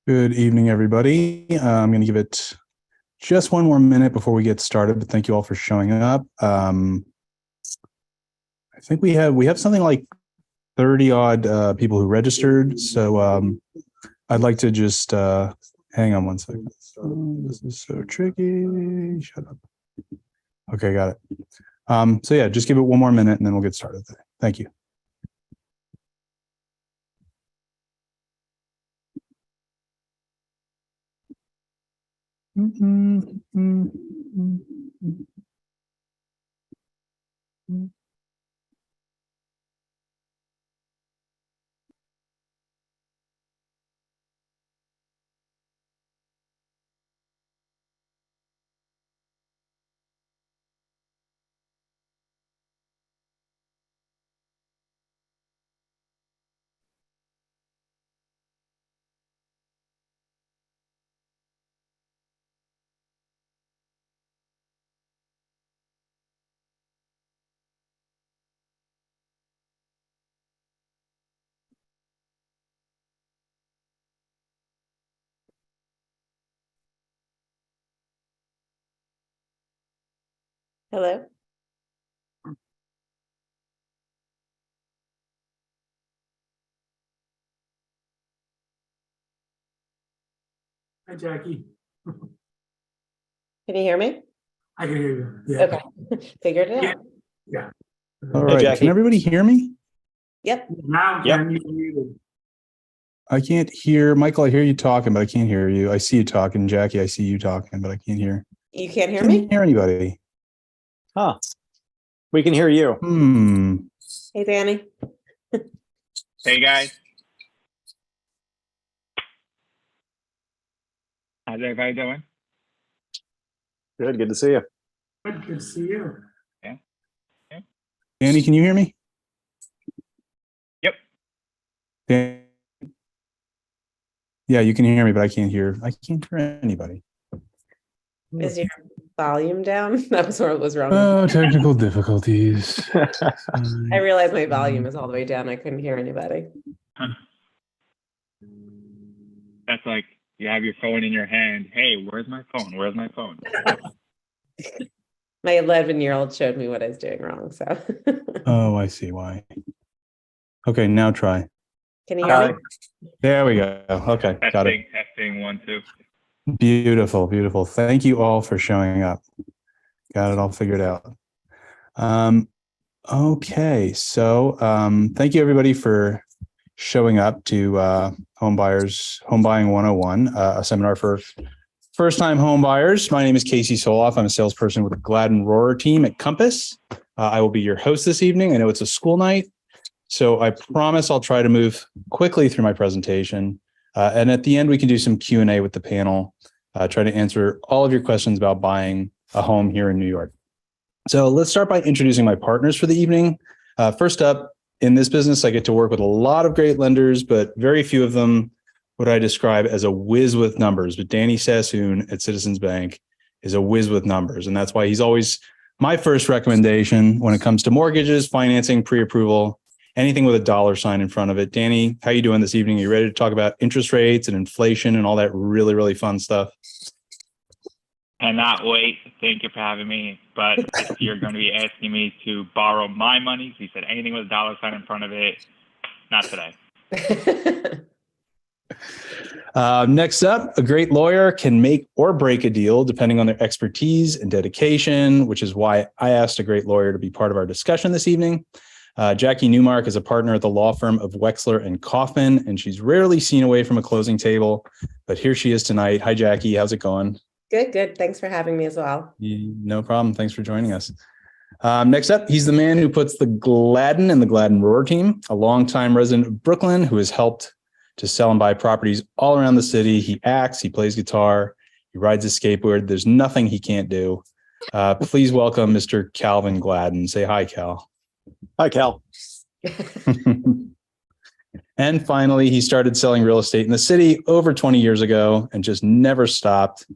Good evening, everybody. I'm going to give it just one more minute before we get started, but thank you all for showing up. I think we have something like 30 odd people who registered. So I'd like to just hang on one second. This is so tricky. Shut up. Okay, got it. So yeah, just give it one more minute and then we'll get started. Thank you. Hello. Hi, Jackie. Can you hear me? I can hear you. Yeah. Okay. Figured it out. Yeah. All right. Jackie. Can everybody hear me? Yep. Now can you hear me? I can't hear Michael. I hear you talking, but I can't hear you. I see you talking, Jackie. I see you talking, but I can't hear. You can't hear Can't me? hear anybody. Huh. We can hear you. Hey, Danny. Hey guys. How's everybody doing? Good to see you. Good to see you. Danny, can you hear me? Yep. Yeah, you can hear me, but I can't hear anybody. Is your volume down? That was what was wrong. Oh, technical difficulties. I realized my volume is all the way down. I couldn't hear anybody. That's like you have your phone in your hand. Hey, where's my phone? Where's my phone? My 11-year-old showed me what I was doing wrong. So. Oh, I see why. Okay, now try. Can you hear me? There we go. Okay, got it. Testing 1, 2. Beautiful, beautiful. Thank you all for showing up. Got it all figured out. Okay, so thank you everybody for showing up to Homebuying 101, a seminar for first-time home buyers. My name is Casey Soloff. I'm a salesperson with the Gladden Rohrer team at Compass. I will be your host this evening. I know it's a school night, so I promise I'll try to move quickly through my presentation. And at the end, we can do some Q&A with the panel, try to answer all of your questions about buying a home here in New York. So let's start by introducing my partners for the evening. First up, in this business, I get to work with a lot of great lenders, but very few of them would I describe as a whiz with numbers. But Danny Sassoon at Citizens Bank is a whiz with numbers. And that's why he's always my first recommendation when it comes to mortgages, financing, pre-approval, anything with a dollar sign in front of it. Danny, how you doing this evening? Are you ready to talk about interest rates and inflation and all that really, really fun stuff? Cannot wait. Thank you for having me. But if you're going to be asking me to borrow my money, he said anything with a dollar sign in front of it, not today. Next up, a great lawyer can make or break a deal depending on their expertise and dedication, which is why I asked a great lawyer to be part of our discussion this evening. Jackie Newmark is a partner at the law firm of Wexler and Kaufman, and she's rarely seen away from a closing table, but here she is tonight. Hi, Jackie. How's it going? Good. Thanks for having me as well. No problem. Thanks for joining us. Next up, he's the man who puts the Gladden and the Gladden Rohrer team, a longtime resident of Brooklyn who has helped to sell and buy properties all around the city. He acts, he plays guitar, he rides a skateboard. There's nothing he can't do. Please welcome Mr. Calvin Gladden. Say hi, Cal. Hi, Cal. And finally, he started selling real estate in the city over 20 years ago and just never stopped.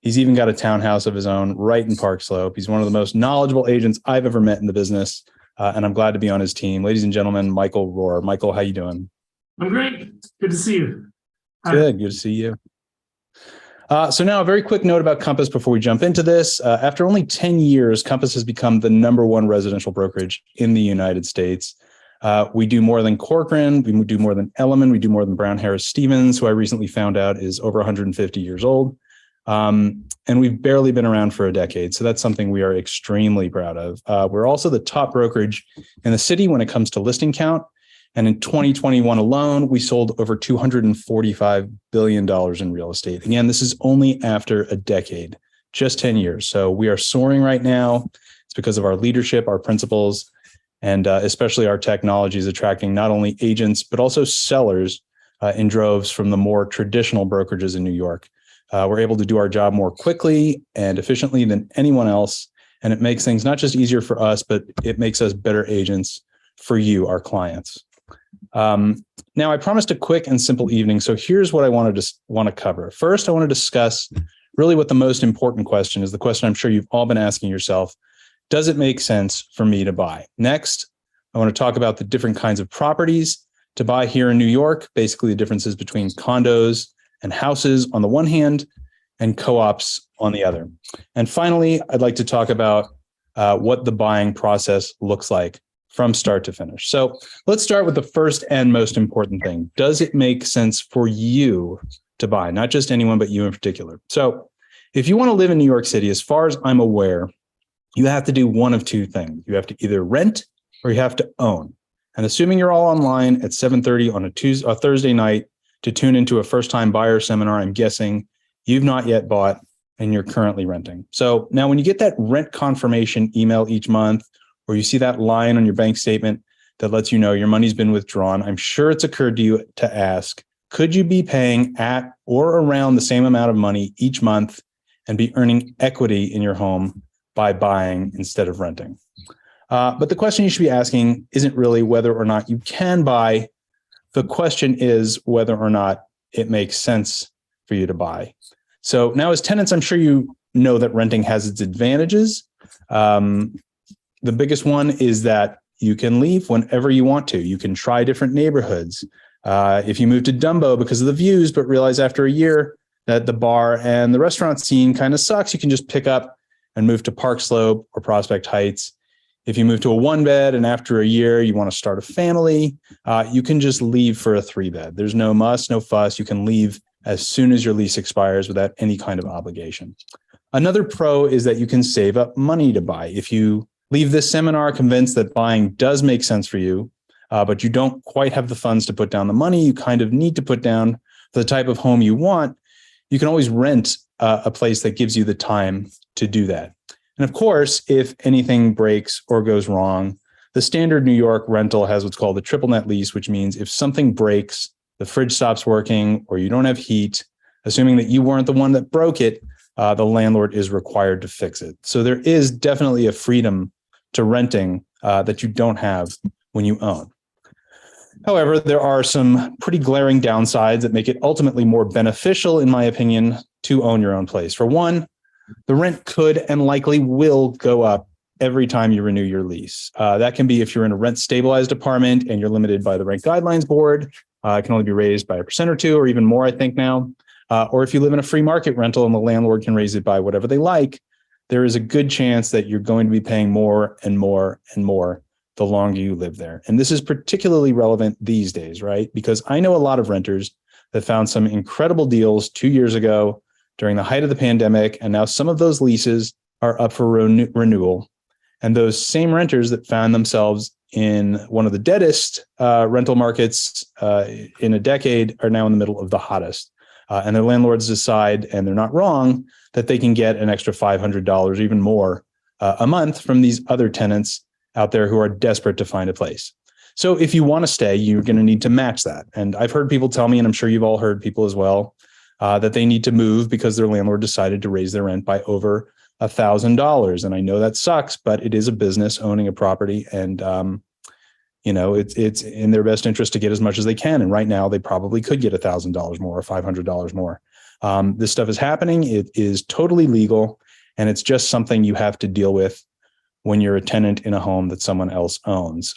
He's even got a townhouse of his own right in Park Slope. He's one of the most knowledgeable agents I've ever met in the business, and I'm glad to be on his team. Ladies and gentlemen, Michael Rohrer. Michael, how you doing? I'm great. Good to see you. Good to see you. So now a very quick note about Compass before we jump into this. After only 10 years, Compass has become the #1 residential brokerage in the United States. We do more than Corcoran, we do more than Elliman, we do more than Brown Harris Stevens, who I recently found out is over 150 years old. And we've barely been around for a decade. So that's something we are extremely proud of. We're also the top brokerage in the city when it comes to listing count. And in 2021 alone, we sold over $245 billion in real estate. Again, this is only after a decade, just 10 years. So we are soaring right now. It's because of our leadership, our principles, and especially our technology is attracting not only agents, but also sellers in droves from the more traditional brokerages in New York. We're able to do our job more quickly and efficiently than anyone else. And it makes things not just easier for us, but it makes us better agents for you, our clients. Now, I promised a quick and simple evening. So here's what I want to cover. First, I want to discuss really what the most important question is, the question I'm sure you've all been asking yourself. Does it make sense for me to buy? Next, I want to talk about the different kinds of properties to buy here in New York, basically the differences between condos and houses on the one hand and co-ops on the other. And finally, I'd like to talk about what the buying process looks like from start to finish. So let's start with the first and most important thing. Does it make sense for you to buy? Not just anyone, but you in particular. So if you want to live in New York City, as far as I'm aware, you have to do one of two things. You have to either rent or you have to own. And assuming you're all online at 7:30 on a Thursday night to tune into a first-time buyer seminar, I'm guessing you've not yet bought and you're currently renting. So now when you get that rent confirmation email each month, or you see that line on your bank statement that lets you know your money's been withdrawn, I'm sure it's occurred to you to ask, could you be paying at or around the same amount of money each month and be earning equity in your home by buying instead of renting? But the question you should be asking isn't really whether or not you can buy. The question is whether or not it makes sense for you to buy. So now as tenants, I'm sure you know that renting has its advantages. The biggest one is that you can leave whenever you want to. You can try different neighborhoods. If you move to Dumbo because of the views, but realize after a year that the bar and the restaurant scene kind of sucks, you can just pick up and move to Park Slope or Prospect Heights. If you move to a 1-bed and after a year you want to start a family, you can just leave for a 3-bed. There's no muss, no fuss. You can leave as soon as your lease expires without any kind of obligation. Another pro is that you can save up money to buy. If you leave this seminar convinced that buying does make sense for you, but you don't quite have the funds to put down the money you kind of need to put down for the type of home you want, you can always rent a place that gives you the time to do that. And of course, if anything breaks or goes wrong, the standard New York rental has what's called a triple net lease, which means if something breaks, the fridge stops working, or you don't have heat, assuming that you weren't the one that broke it, the landlord is required to fix it. So there is definitely a freedom to renting that you don't have when you own. However, there are some pretty glaring downsides that make it ultimately more beneficial, in my opinion, to own your own place. For one, the rent could and likely will go up every time you renew your lease. That can be if you're in a rent stabilized apartment and you're limited by the Rent Guidelines Board. It can only be raised by 1% or 2% or even more, I think now. Or if you live in a free market rental and the landlord can raise it by whatever they like, there is a good chance that you're going to be paying more and more and more the longer you live there. And this is particularly relevant these days, right? Because I know a lot of renters that found some incredible deals 2 years ago during the height of the pandemic, and now some of those leases are up for renewal. And those same renters that found themselves in one of the deadest rental markets in a decade are now in the middle of the hottest. And their landlords decide, and they're not wrong, that they can get an extra $500 or even more a month from these other tenants out there who are desperate to find a place. So if you want to stay, you're going to need to match that. And I've heard people tell me, and I'm sure you've all heard people as well, that they need to move because their landlord decided to raise their rent by over $1,000. And I know that sucks, but it is a business owning a property, and it's in their best interest to get as much as they can. And right now, they probably could get $1,000 more or $500 more. This stuff is happening. It is totally legal, and it's just something you have to deal with when you're a tenant in a home that someone else owns.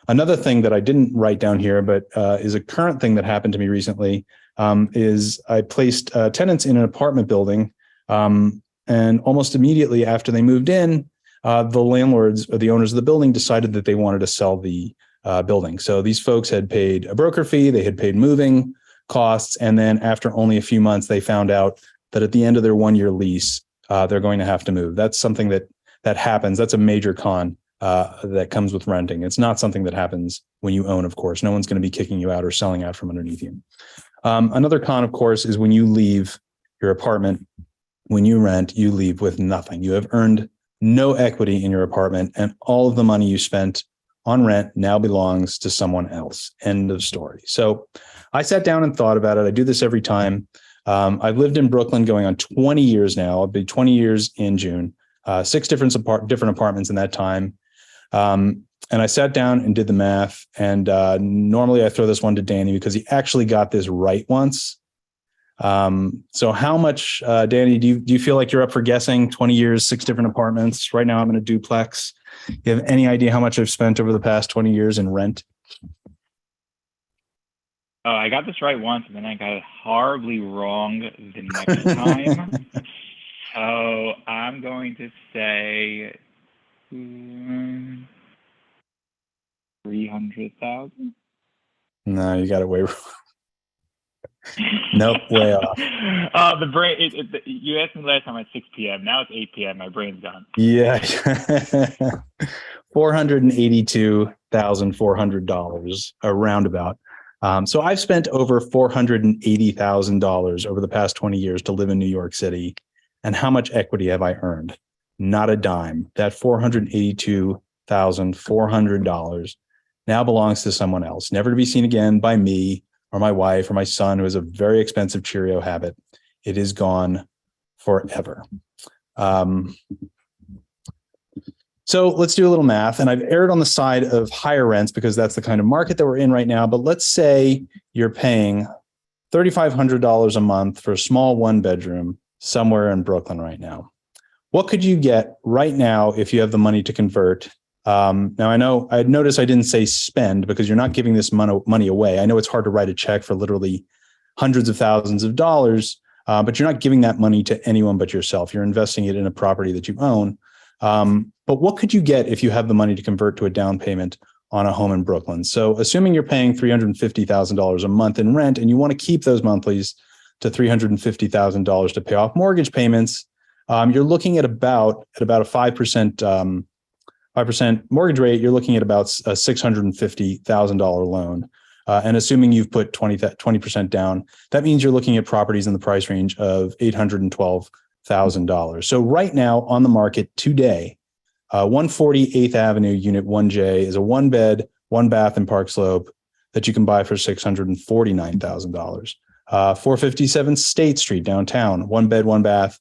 Another thing that I didn't write down here, but is a current thing that happened to me recently. is I placed tenants in an apartment building, and almost immediately after they moved in, the landlords or the owners of the building decided that they wanted to sell the building. So these folks had paid a broker fee, they had paid moving costs, and then after only a few months, they found out that at the end of their 1-year lease, they're going to have to move. That's something that happens. That's a major con that comes with renting. It's not something that happens when you own, of course. No one's going to be kicking you out or selling out from underneath you. Another con, of course, is when you leave your apartment, when you rent, you leave with nothing. You have earned no equity in your apartment, and all of the money you spent on rent now belongs to someone else. End of story. So I sat down and thought about it. I do this every time. I've lived in Brooklyn going on 20 years now. I'll be 20 years in June, 6 different apartments in that time. And I sat down and did the math. And normally I throw this one to Danny because he actually got this right once. So how much, Danny, do you feel like you're up for guessing? 20 years, 6 different apartments. Right now I'm in a duplex. You have any idea how much I've spent over the past 20 years in rent? Oh, I got this right once, and then I got it horribly wrong the next time. So I'm going to say 300,000. No, you got it way wrong. Nope, way off. The brain. You asked me last time at 6 p.m. Now it's 8 p.m. My brain's gone. Yeah, $482,400, a roundabout. So I've spent over $480,000 over the past 20 years to live in New York City. And how much equity have I earned? Not a dime. That $482,400 now belongs to someone else, never to be seen again by me or my wife or my son, who has a very expensive Cheerio habit. It is gone forever. So let's do a little math. And I've erred on the side of higher rents because that's the kind of market that we're in right now. But let's say you're paying $3,500 a month for a small 1-bedroom somewhere in Brooklyn right now. What could you get right now if you have the money to convert? Now, I know I noticed I didn't say spend because you're not giving this money away. I know it's hard to write a check for literally hundreds of thousands of dollars, but you're not giving that money to anyone but yourself. You're investing it in a property that you own. But what could you get if you have the money to convert to a down payment on a home in Brooklyn? So assuming you're paying $350,000 a month in rent and you want to keep those monthlies to $350,000 to pay off mortgage payments, you're looking at about a 5% mortgage rate. You're looking at about a $650,000 loan. And assuming you've put 20% down, that means you're looking at properties in the price range of $812,000. So right now on the market today, 140 8th Avenue, Unit 1J is a 1-bed, 1-bath in Park Slope that you can buy for $649,000. 457 State Street downtown, 1-bed, 1-bath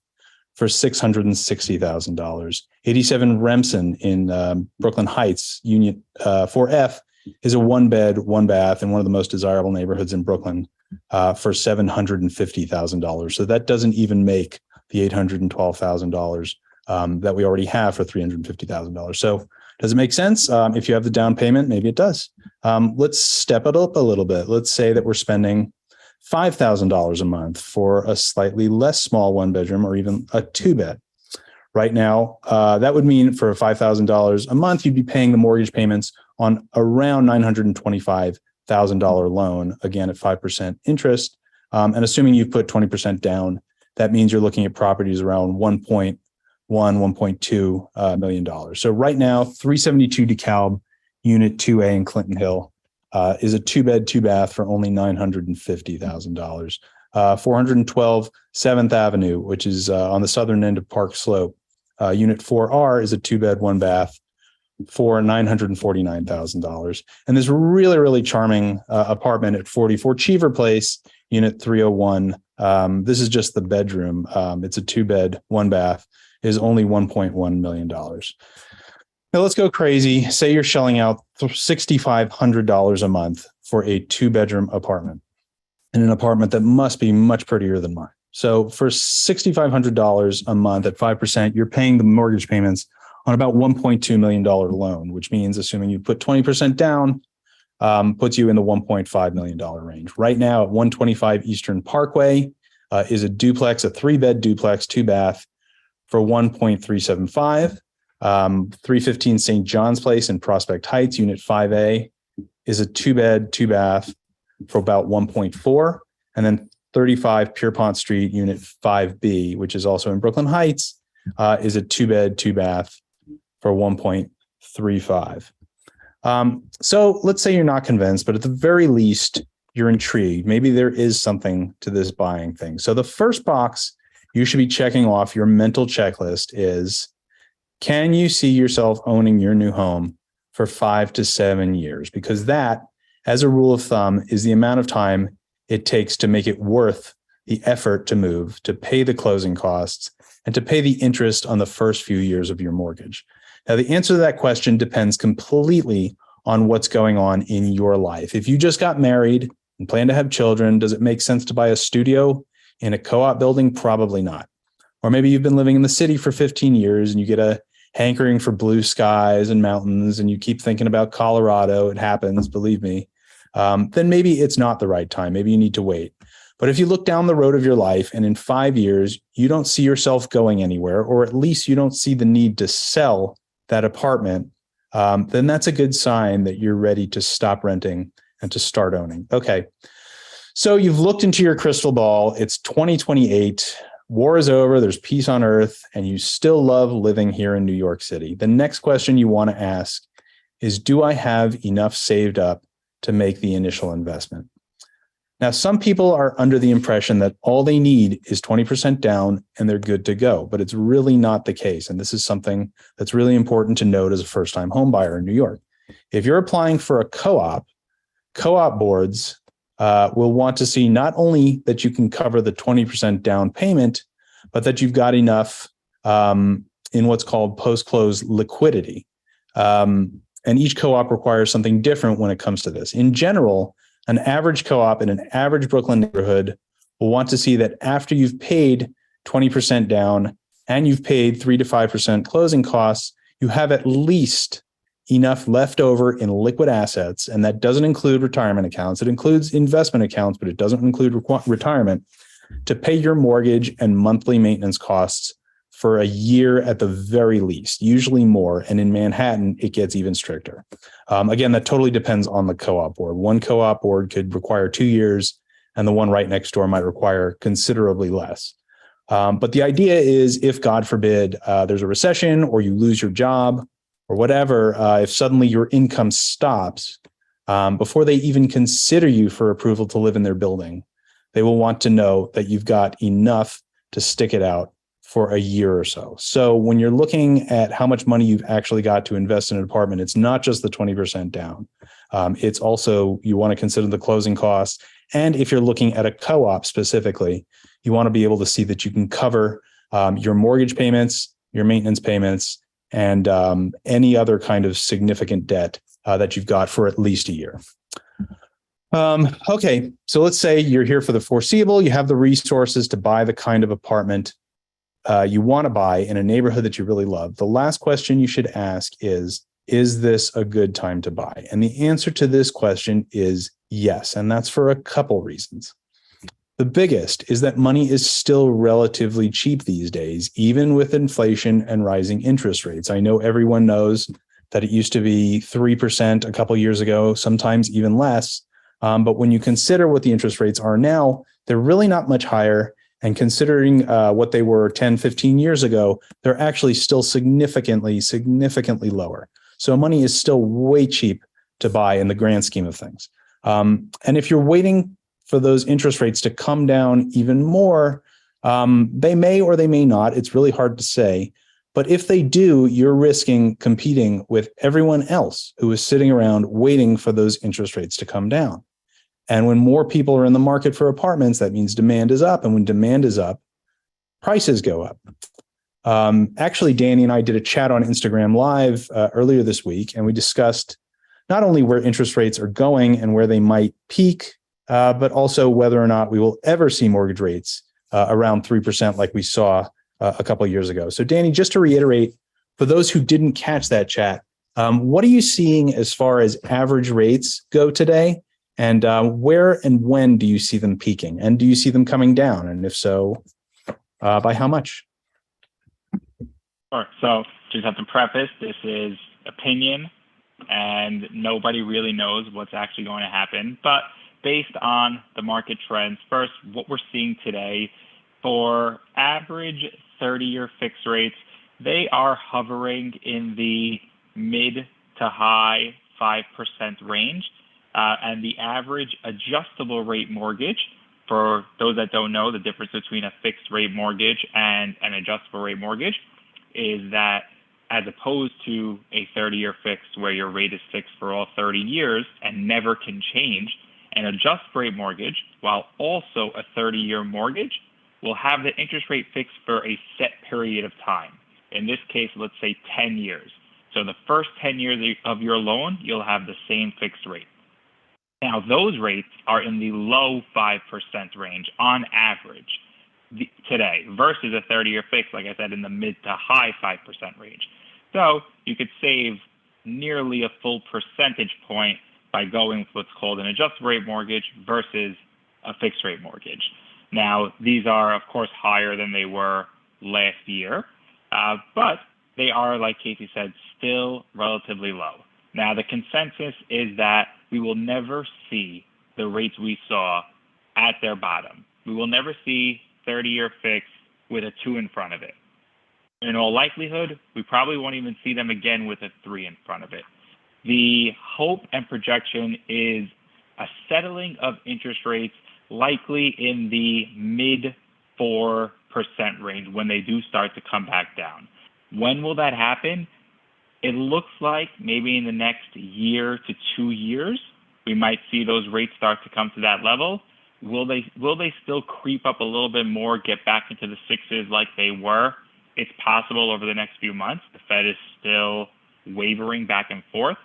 for $660,000. 87 Remsen in Brooklyn Heights, Unit 4F is a 1-bed, 1-bath in one of the most desirable neighborhoods in Brooklyn for $750,000. So that doesn't even make the $812,000 that we already have for $350,000. So does it make sense? If you have the down payment, maybe it does. Let's step it up a little bit. Let's say that we're spending $5,000 a month for a slightly less small 1-bedroom or even a 2-bed. Right now, that would mean for $5,000 a month, you'd be paying the mortgage payments on around $925,000 loan, again at 5% interest. And assuming you've put 20% down, that means you're looking at properties around $1.2 million. So right now, 372 DeKalb, Unit 2A in Clinton Hill is a 2-bed, 2-bath for only $950,000. 412 7th Avenue, which is on the southern end of Park Slope. Unit 4R is a 2-bed, 1-bath for $949,000. And this really, really charming apartment at 44 Cheever Place, Unit 301. This is just the bedroom. It's a 2-bed, 1-bath, is only $1.1 million. Now let's go crazy. Say you're shelling out $6,500 a month for a 2-bedroom apartment in an apartment that must be much prettier than mine. So for $6,500 a month at 5%, you're paying the mortgage payments on about $1.2 million loan, which means assuming you put 20% down, puts you in the $1.5 million range. Right now at 125 Eastern Parkway is a duplex, a 3-bed duplex, 2-bath for 1.375. 315 St. John's Place in Prospect Heights, Unit 5A is a 2-bed, 2-bath for about 1.4. And then 35 Pierpont Street, Unit 5B, which is also in Brooklyn Heights, is a 2-bed, 2-bath for 1.35. So let's say you're not convinced, but at the very least, you're intrigued. Maybe there is something to this buying thing. So the first box you should be checking off your mental checklist is, can you see yourself owning your new home for 5 to 7 years? Because that, as a rule of thumb, is the amount of time it takes to make it worth the effort to move, to pay the closing costs, and to pay the interest on the first few years of your mortgage. Now, the answer to that question depends completely on what's going on in your life. If you just got married and plan to have children, does it make sense to buy a studio in a co-op building? Probably not. Or maybe you've been living in the city for 15 years and you get a hankering for blue skies and mountains and you keep thinking about Colorado. It happens, believe me. Then maybe it's not the right time. Maybe you need to wait. But if you look down the road of your life and in 5 years, you don't see yourself going anywhere, or at least you don't see the need to sell that apartment, then that's a good sign that you're ready to stop renting and to start owning. Okay. So you've looked into your crystal ball. It's 2028. War is over. There's peace on earth, and you still love living here in New York City. The next question you want to ask is, do I have enough saved up to make the initial investment? Now, some people are under the impression that all they need is 20% down and they're good to go, but it's really not the case. And this is something that's really important to note as a first-time home buyer in New York. If you're applying for a co-op boards will want to see not only that you can cover the 20% down payment, but that you've got enough in what's called post-close liquidity. And each co-op requires something different when it comes to this. In general, an average co-op in an average Brooklyn neighborhood will want to see that after you've paid 20% down and you've paid 3 to 5% closing costs, you have at least enough left over in liquid assets. And that doesn't include retirement accounts. It includes investment accounts, but it doesn't include retirement, to pay your mortgage and monthly maintenance costs for a year at the very least, usually more. And in Manhattan, it gets even stricter. Again, that totally depends on the co-op board. One co-op board could require 2 years, and the one right next door might require considerably less. But the idea is, if God forbid there's a recession or you lose your job or whatever, if suddenly your income stops, before they even consider you for approval to live in their building, they will want to know that you've got enough to stick it out for a year or so. So when you're looking at how much money you've actually got to invest in an apartment, it's not just the 20% down. It's also, you want to consider the closing costs. And if you're looking at a co-op specifically, you want to be able to see that you can cover your mortgage payments, your maintenance payments, and any other kind of significant debt that you've got for at least a year. Okay, so let's say you're here for the foreseeable. You have the resources to buy the kind of apartment you want to buy in a neighborhood that you really love. The last question you should ask is this a good time to buy? And the answer to this question is yes, and that's for a couple reasons. The biggest is that money is still relatively cheap these days, even with inflation and rising interest rates. I know everyone knows that it used to be 3% a couple years ago, sometimes even less. But when you consider what the interest rates are now, they're really not much higher. And considering what they were 10, 15 years ago, they're actually still significantly lower. So money is still way cheap to buy in the grand scheme of things. And if you're waiting for those interest rates to come down even more, they may or they may not. It's really hard to say. But if they do, you're risking competing with everyone else who is sitting around waiting for those interest rates to come down. And when more people are in the market for apartments, that means demand is up. And when demand is up, prices go up. Actually, Danny and I did a chat on Instagram Live earlier this week, and we discussed not only where interest rates are going and where they might peak, but also whether or not we will ever see mortgage rates around 3% like we saw a couple of years ago. So Danny, just to reiterate, for those who didn't catch that chat, What are you seeing as far as average rates go today? And where and when do you see them peaking? And do you see them coming down? And if so, by how much? Sure. So just have to preface, this is opinion and nobody really knows what's actually going to happen. But based on the market trends, first, what we're seeing today for average 30-year fixed rates, they are hovering in the mid to high 5% range. And the average adjustable rate mortgage, for those that don't know, the difference between a fixed rate mortgage and an adjustable rate mortgage is that as opposed to a 30-year fixed where your rate is fixed for all 30 years and never can change, an adjustable rate mortgage, while also a 30-year mortgage, will have the interest rate fixed for a set period of time. In this case, let's say 10 years. So the first 10 years of your loan, you'll have the same fixed rate. Now, those rates are in the low 5% range on average today versus a 30-year fix, like I said, in the mid to high 5% range. So you could save nearly a full percentage point by going with what's called an adjustable rate mortgage versus a fixed rate mortgage. Now, these are, of course, higher than they were last year, but they are, like Casey said, still relatively low. Now, the consensus is that we will never see the rates we saw at their bottom. We will never see 30-year fixed with a 2 in front of it. In all likelihood, we probably won't even see them again with a 3 in front of it. The hope and projection is a settling of interest rates likely in the mid 4% range when they do start to come back down. When will that happen? It looks like maybe in the next year to 2 years, we might see those rates start to come to that level. Will they still creep up a little bit more, get back into the 6s like they were? It's possible over the next few months. The Fed is still wavering back and forth.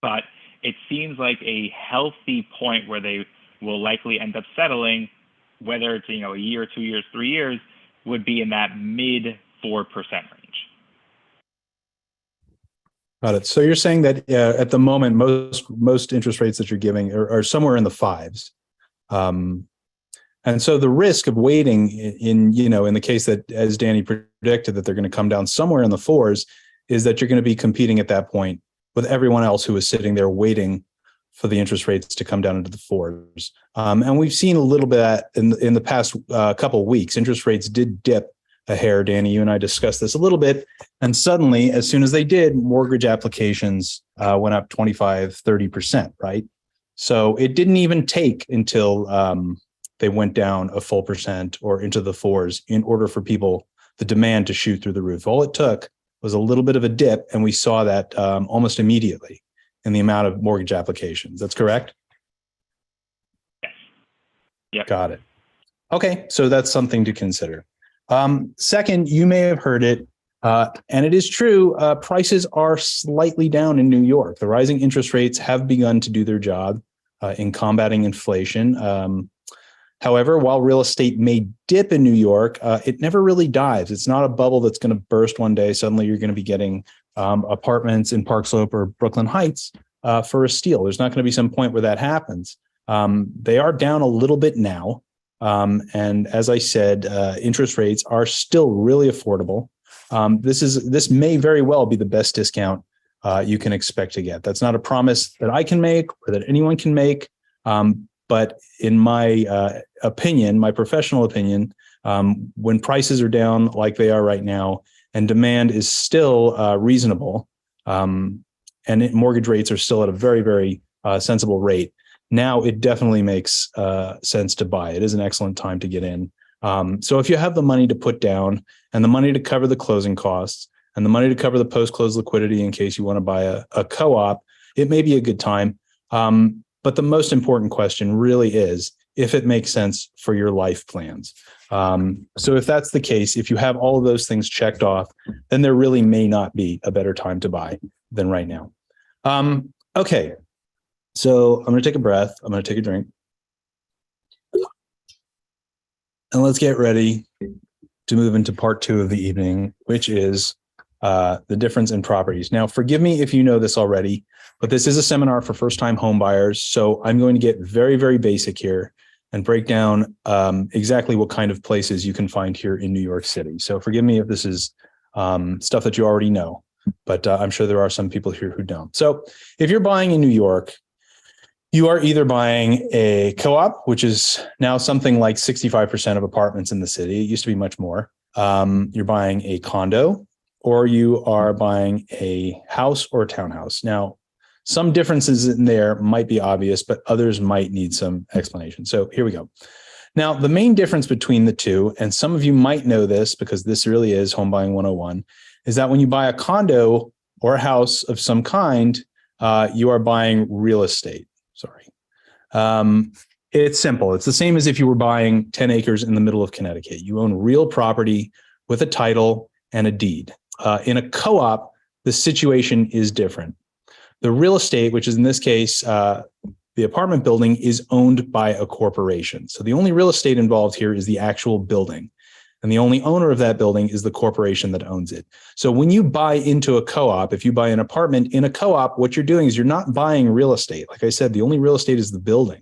But it seems like a healthy point where they will likely end up settling, whether it's a year, 2 years, 3 years, would be in that mid 4% range. Got it. So you're saying that at the moment, most interest rates that you're giving are somewhere in the 5s. And so the risk of waiting in the case that, as Danny predicted, that they're going to come down somewhere in the 4s, is that you're going to be competing at that point with everyone else who is sitting there waiting for the interest rates to come down into the 4s. And we've seen a little bit of that in the past couple of weeks. Interest rates did dip a hair. Danny, you and I discussed this a little bit. And suddenly, as soon as they did, mortgage applications went up 25-30%, right? So it didn't even take until they went down a full percent or into the 4s in order for the demand to shoot through the roof. All it took was a little bit of a dip, and we saw that almost immediately in the amount of mortgage applications. That's correct? Yes. Yep. Got it. Okay, so that's something to consider. Second, you may have heard it, and it is true, prices are slightly down in New York. The rising interest rates have begun to do their job in combating inflation. However, while real estate may dip in New York, it never really dives. It's not a bubble that's going to burst one day. Suddenly you're going to be getting apartments in Park Slope or Brooklyn Heights for a steal. There's not going to be some point where that happens. They are down a little bit now. And as I said, interest rates are still really affordable. This may very well be the best discount you can expect to get. That's not a promise that I can make or that anyone can make. But in my opinion, my professional opinion, when prices are down like they are right now and demand is still reasonable, and mortgage rates are still at a very, very sensible rate, now it definitely makes sense to buy. It is an excellent time to get in. So if you have the money to put down and the money to cover the closing costs and the money to cover the post-close liquidity in case you want to buy a co-op, it may be a good time. But the most important question really is if it makes sense for your life plans. So if that's the case, if you have all of those things checked off, then there really may not be a better time to buy than right now. Okay. So I'm going to take a breath. I'm going to take a drink. And let's get ready to move into part 2 of the evening, which is the difference in properties. Now, forgive me if you know this already, but this is a seminar for first-time home buyers. So I'm going to get very, very basic here and break down exactly what kind of places you can find here in New York City. So forgive me if this is stuff that you already know, but I'm sure there are some people here who don't. So if you're buying in New York, you are either buying a co-op, which is now something like 65% of apartments in the city. It used to be much more. You're buying a condo, or you are buying a house or a townhouse. Now, some differences in there might be obvious, but others might need some explanation. So here we go. Now, the main difference between the two, and some of you might know this because this really is Home Buying 101, is that when you buy a condo or a house of some kind, you are buying real estate. Sorry. It's simple. It's the same as if you were buying 10 acres in the middle of Connecticut. You own real property with a title and a deed. In a co-op, the situation is different. The real estate, which is in this case, the apartment building, is owned by a corporation. So the only real estate involved here is the actual building. And the only owner of that building is the corporation that owns it. So when you buy into a co-op, if you buy an apartment in a co-op, what you're doing is you're not buying real estate. Like I said, the only real estate is the building.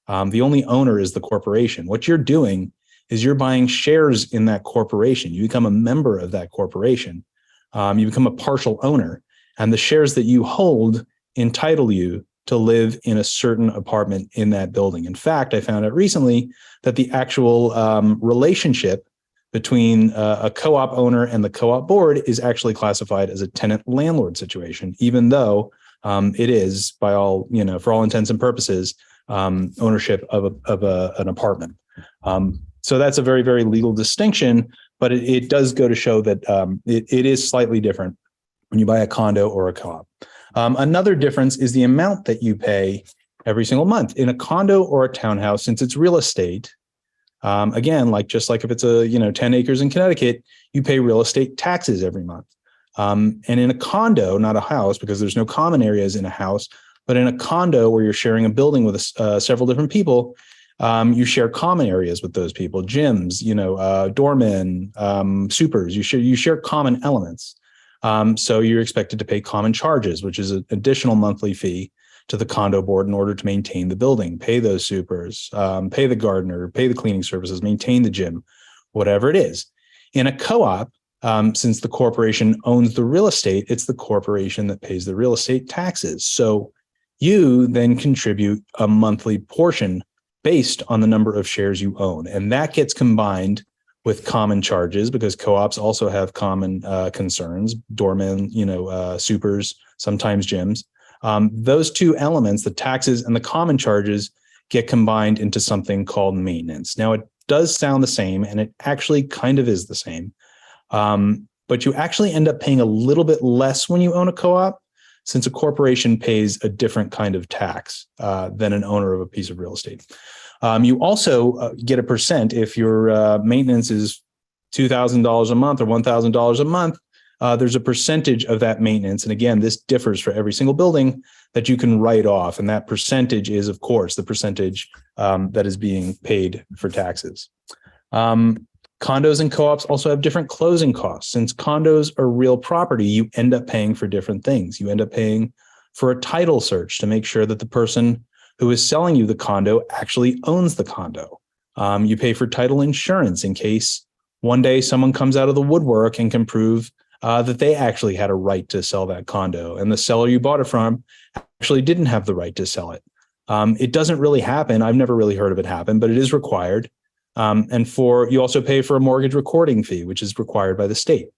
The only owner is the corporation. What you're doing is you're buying shares in that corporation. You become a member of that corporation. You become a partial owner. And the shares that you hold entitle you to live in a certain apartment in that building. In fact, I found out recently that the actual relationship between a co-op owner and the co-op board is actually classified as a tenant-landlord situation, even though it is, by all, for all intents and purposes, ownership of an apartment. So that's a very, very legal distinction, but it does go to show that it is slightly different when you buy a condo or a co-op. Another difference is the amount that you pay every single month. In a condo or a townhouse, since it's real estate, again, just like if it's a 10 acres in Connecticut, you pay real estate taxes every month. And in a condo, not a house, because there's no common areas in a house, but in a condo where you're sharing a building with several different people, you share common areas with those people, gyms, doormen, supers. You share common elements. So you're expected to pay common charges, which is an additional monthly fee to the condo board in order to maintain the building, pay those supers, pay the gardener, pay the cleaning services, maintain the gym, whatever it is. In a co-op, since the corporation owns the real estate, it's the corporation that pays the real estate taxes. So you then contribute a monthly portion based on the number of shares you own. And that gets combined with common charges because co-ops also have common concerns, doormen, supers, sometimes gyms. Those two elements, the taxes and the common charges, get combined into something called maintenance. Now, it does sound the same, and it actually kind of is the same. But you actually end up paying a little bit less when you own a co-op, since a corporation pays a different kind of tax than an owner of a piece of real estate. You also get a percent if your maintenance is $2,000 a month or $1,000 a month. There's a percentage of that maintenance. And again, this differs for every single building that you can write off. And that percentage is, of course, the percentage that is being paid for taxes. Condos and co-ops also have different closing costs. Since condos are real property, you end up paying for different things. You end up paying for a title search to make sure that the person who is selling you the condo actually owns the condo. You pay for title insurance in case one day someone comes out of the woodwork and can prove that they actually had a right to sell that condo, and the seller you bought it from actually didn't have the right to sell it. It doesn't really happen. I've never really heard of it happen, but it is required. And you also pay for a mortgage recording fee, which is required by the state.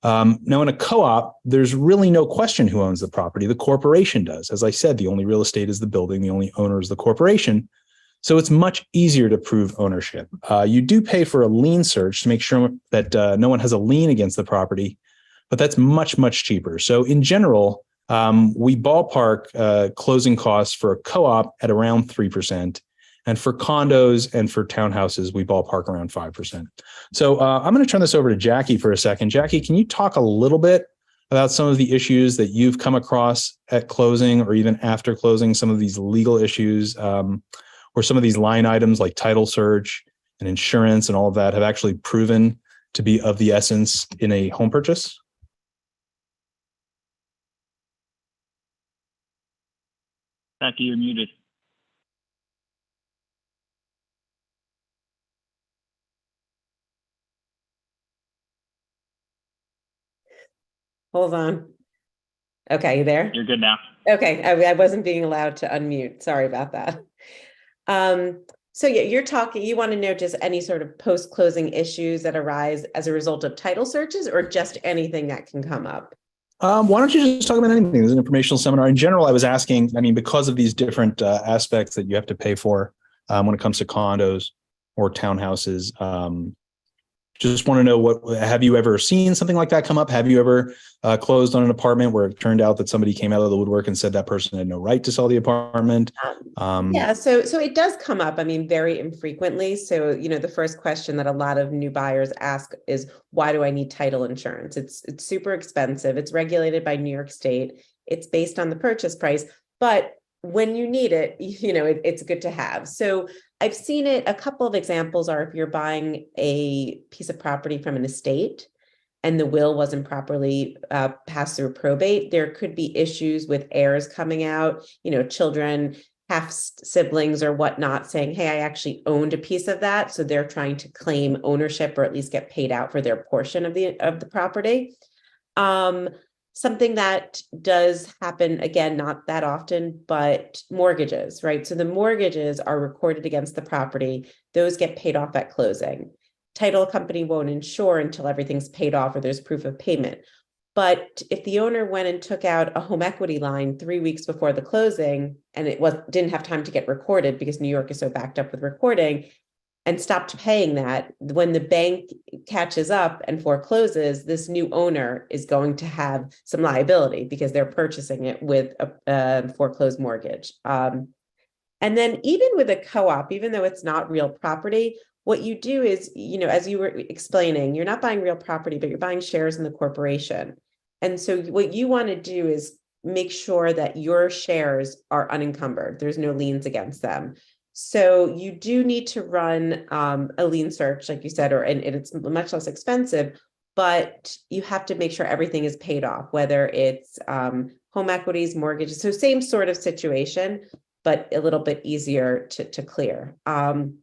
Now, in a co-op, there's really no question who owns the property. The corporation does. As I said, the only real estate is the building. The only owner is the corporation. So it's much easier to prove ownership. You do pay for a lien search to make sure that no one has a lien against the property, but that's much, much cheaper. So in general, we ballpark closing costs for a co-op at around 3%. And for condos and for townhouses, we ballpark around 5%. So I'm going to turn this over to Jackie for a second. Jackie, can you talk a little bit about some of the issues that you've come across at closing or even after closing, some of these legal issues or some of these line items like title search and insurance and all of that have actually proven to be of the essence in a home purchase? Jackie, you're muted. Hold on. Okay, you there? You're good now. Okay, I wasn't being allowed to unmute. Sorry about that. So yeah, you want to know just any sort of post-closing issues that arise as a result of title searches, or just anything that can come up? Why don't you just talk about anything? There's an informational seminar. In general, I was asking, because of these different aspects that you have to pay for when it comes to condos or townhouses, just want to know, have you ever seen something like that come up? Have you ever closed on an apartment where it turned out that somebody came out of the woodwork and said that person had no right to sell the apartment? Yeah, so it does come up, very infrequently. So, the first question that a lot of new buyers ask is, why do I need title insurance? It's super expensive. It's regulated by New York State. It's based on the purchase price, but when you need it, it's good to have. So I've seen it. A couple of examples are if you're buying a piece of property from an estate and the will wasn't properly passed through probate, there could be issues with heirs coming out, children, half siblings or whatnot, saying, hey, I actually owned a piece of that. So they're trying to claim ownership or at least get paid out for their portion of the property. Something that does happen, again, not that often, but mortgages, right? So the mortgages are recorded against the property. Those get paid off at closing. Title company won't insure until everything's paid off or there's proof of payment. But if the owner went and took out a home equity line 3 weeks before the closing and didn't have time to get recorded because New York is so backed up with recording, and stopped paying that, when the bank catches up and forecloses, this new owner is going to have some liability because they're purchasing it with a foreclosed mortgage. And then even with a co-op, even though it's not real property, what you do is, as you were explaining, you're not buying real property, but you're buying shares in the corporation. And so what you want to do is make sure that your shares are unencumbered. There's no liens against them. So you do need to run a lien search, like you said, and it's much less expensive, but you have to make sure everything is paid off, whether it's home equities, mortgages. So same sort of situation, but a little bit easier to clear. And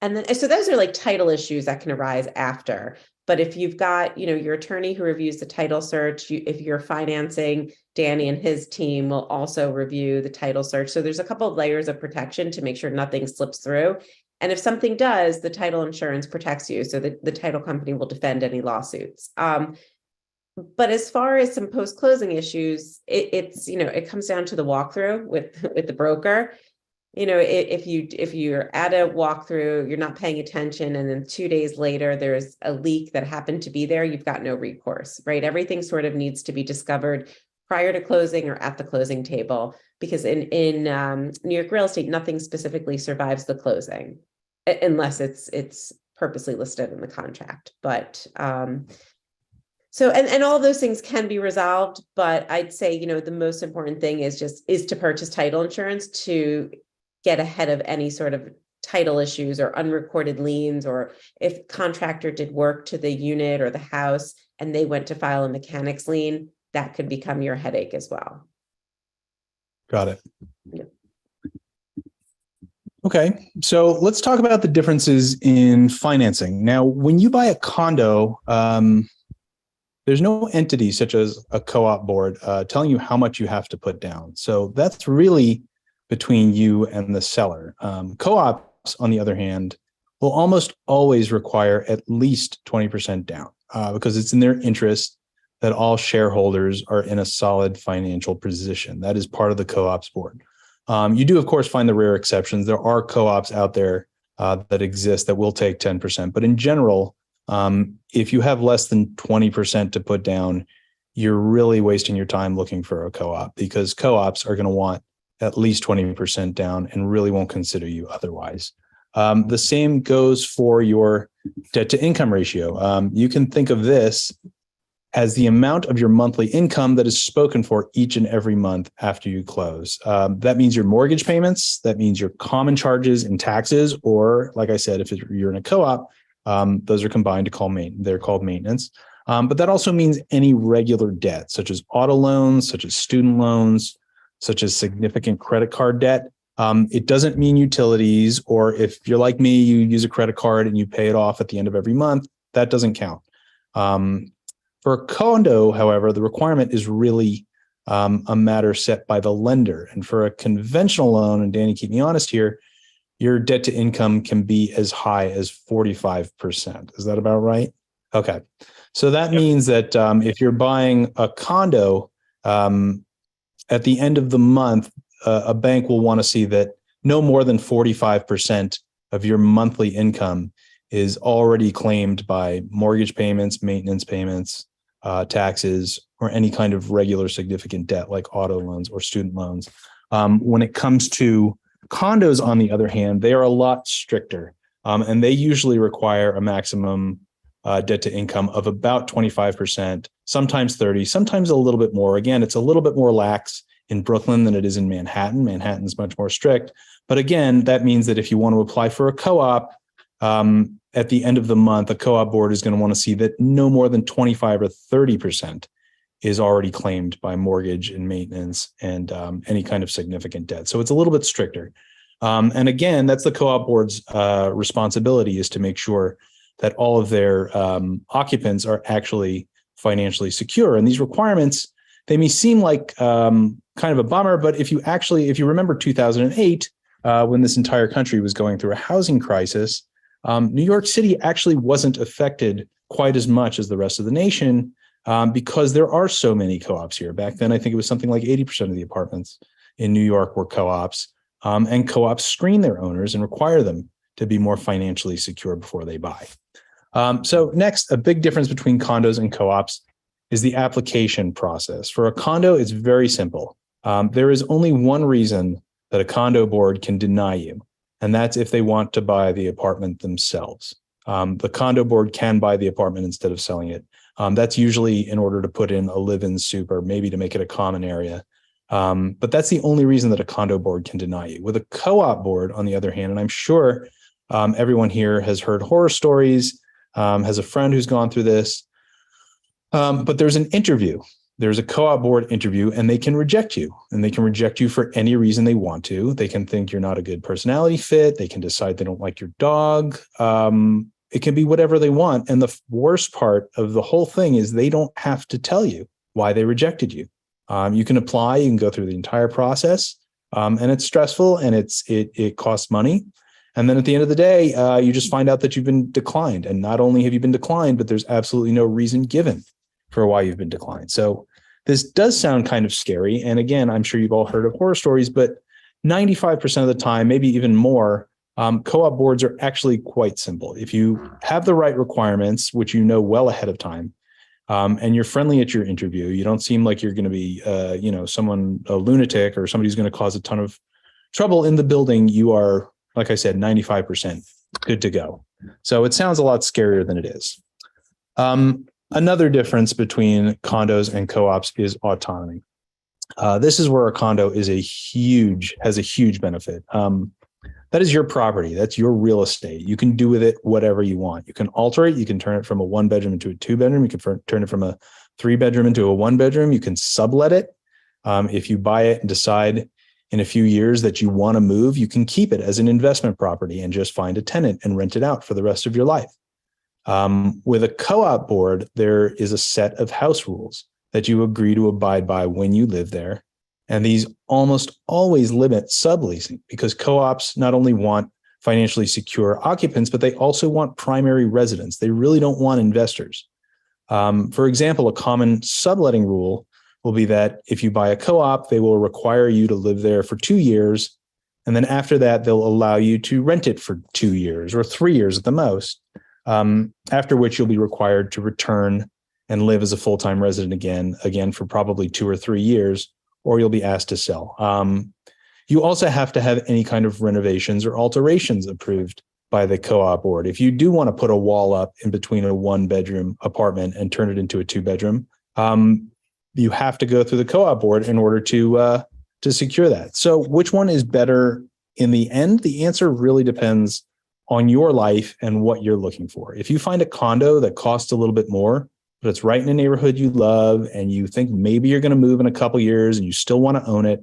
then, so those are like title issues that can arise after. But if you've got, your attorney who reviews the title search, if you're financing, Danny and his team will also review the title search. So there's a couple of layers of protection to make sure nothing slips through. And if something does, the title insurance protects you. So the title company will defend any lawsuits. But as far as some post-closing issues, it comes down to the walkthrough with the broker. If you're at a walkthrough, you're not paying attention, and then 2 days later there's a leak that happened to be there, you've got no recourse, right? Everything sort of needs to be discovered prior to closing or at the closing table, because in New York real estate, nothing specifically survives the closing unless it's purposely listed in the contract. But so, and all those things can be resolved, but I'd say, the most important thing is to purchase title insurance to get ahead of any sort of title issues or unrecorded liens, or if contractor did work to the unit or the house and they went to file a mechanics lien, that could become your headache as well. Got it. Yeah. Okay, so let's talk about the differences in financing. Now, when you buy a condo, there's no entity such as a co-op board telling you how much you have to put down. So that's really between you and the seller. Co-ops, on the other hand, will almost always require at least 20% down because it's in their interest that all shareholders are in a solid financial position. That is part of the co-ops board. You do, of course, find the rare exceptions. There are co-ops out there that exist that will take 10%. But in general, if you have less than 20% to put down, you're really wasting your time looking for a co-op, because co-ops are going to want at least 20% down and really won't consider you otherwise. The same goes for your debt to income ratio. You can think of this as the amount of your monthly income that is spoken for each and every month after you close. That means your mortgage payments, that means your common charges and taxes, or like I said, if you're in a co-op, those are combined they're called maintenance. But that also means any regular debt, such as auto loans, such as student loans, such as significant credit card debt. It doesn't mean utilities, or if you're like me, you use a credit card and you pay it off at the end of every month, that doesn't count. For a condo, however, the requirement is really a matter set by the lender. And for a conventional loan, and Danny, keep me honest here, your debt to income can be as high as 45%. Is that about right? Okay. So that means that if you're buying a condo, at the end of the month, a bank will want to see that no more than 45% of your monthly income is already claimed by mortgage payments, maintenance payments, taxes, or any kind of regular significant debt like auto loans or student loans. When it comes to condos, on the other hand, they are a lot stricter, and they usually require a maximum debt to income of about 25%, sometimes 30, sometimes a little bit more. Again, it's a little bit more lax in Brooklyn than it is in Manhattan. Manhattan's much more strict. But again, that means that if you want to apply for a co-op, at the end of the month, a co-op board is going to want to see that no more than 25 or 30% is already claimed by mortgage and maintenance and any kind of significant debt. So it's a little bit stricter. And again, that's the co-op board's responsibility, is to make sure that all of their occupants are actually financially secure. And these requirements, they may seem like kind of a bummer, but if you remember 2008, when this entire country was going through a housing crisis, New York City actually wasn't affected quite as much as the rest of the nation because there are so many co-ops here. Back then, I think it was something like 80% of the apartments in New York were co-ops, and co-ops screen their owners and require them to be more financially secure before they buy. So next, a big difference between condos and co-ops is the application process. For a condo, it's very simple. There is only one reason that a condo board can deny you, and that's if they want to buy the apartment themselves. The condo board can buy the apartment instead of selling it. That's usually in order to put in a live-in soup or maybe to make it a common area. But that's the only reason that a condo board can deny you. With a co-op board, on the other hand, and I'm sure everyone here has heard horror stories, has a friend who's gone through this, but there's an interview. There's a co-op board interview, and they can reject you, and they can reject you for any reason they want to. They can think you're not a good personality fit. They can decide they don't like your dog. It can be whatever they want. And the worst part of the whole thing is they don't have to tell you why they rejected you. You can apply, you can go through the entire process, and it's stressful and it costs money. And then at the end of the day, you just find out that you've been declined. And not only have you been declined, but there's absolutely no reason given for why you've been declined. So this does sound kind of scary. And again, I'm sure you've all heard of horror stories, but 95% of the time, maybe even more, co-op boards are actually quite simple. If you have the right requirements, which you know well ahead of time, and you're friendly at your interview, you don't seem like you're going to be, a lunatic or somebody who's going to cause a ton of trouble in the building, you are, like I said, 95% good to go. So it sounds a lot scarier than it is. Another difference between condos and co-ops is autonomy. This is where a condo has a huge benefit. That is your property. That's your real estate. You can do with it whatever you want. You can alter it. You can turn it from a 1-bedroom into a 2-bedroom. You can turn it from a 3-bedroom into a 1-bedroom. You can sublet it. If you buy it and decide in a few years that you want to move, you can keep it as an investment property and just find a tenant and rent it out for the rest of your life. With a co-op board, there is a set of house rules that you agree to abide by when you live there. And these almost always limit subleasing because co-ops not only want financially secure occupants, but they also want primary residents. They really don't want investors. For example, a common subletting rule will be that if you buy a co-op, they will require you to live there for 2 years. And then after that, they'll allow you to rent it for 2 years or 3 years at the most. After which you'll be required to return and live as a full-time resident again for probably 2 or 3 years, or you'll be asked to sell. You also have to have any kind of renovations or alterations approved by the co-op board. If you do want to put a wall up in between a 1-bedroom apartment and turn it into a 2-bedroom, you have to go through the co-op board in order to secure that. So which one is better in the end? The answer really depends on your life and what you're looking for. If you find a condo that costs a little bit more, but it's right in a neighborhood you love, and you think maybe you're going to move in a couple years and you still want to own it,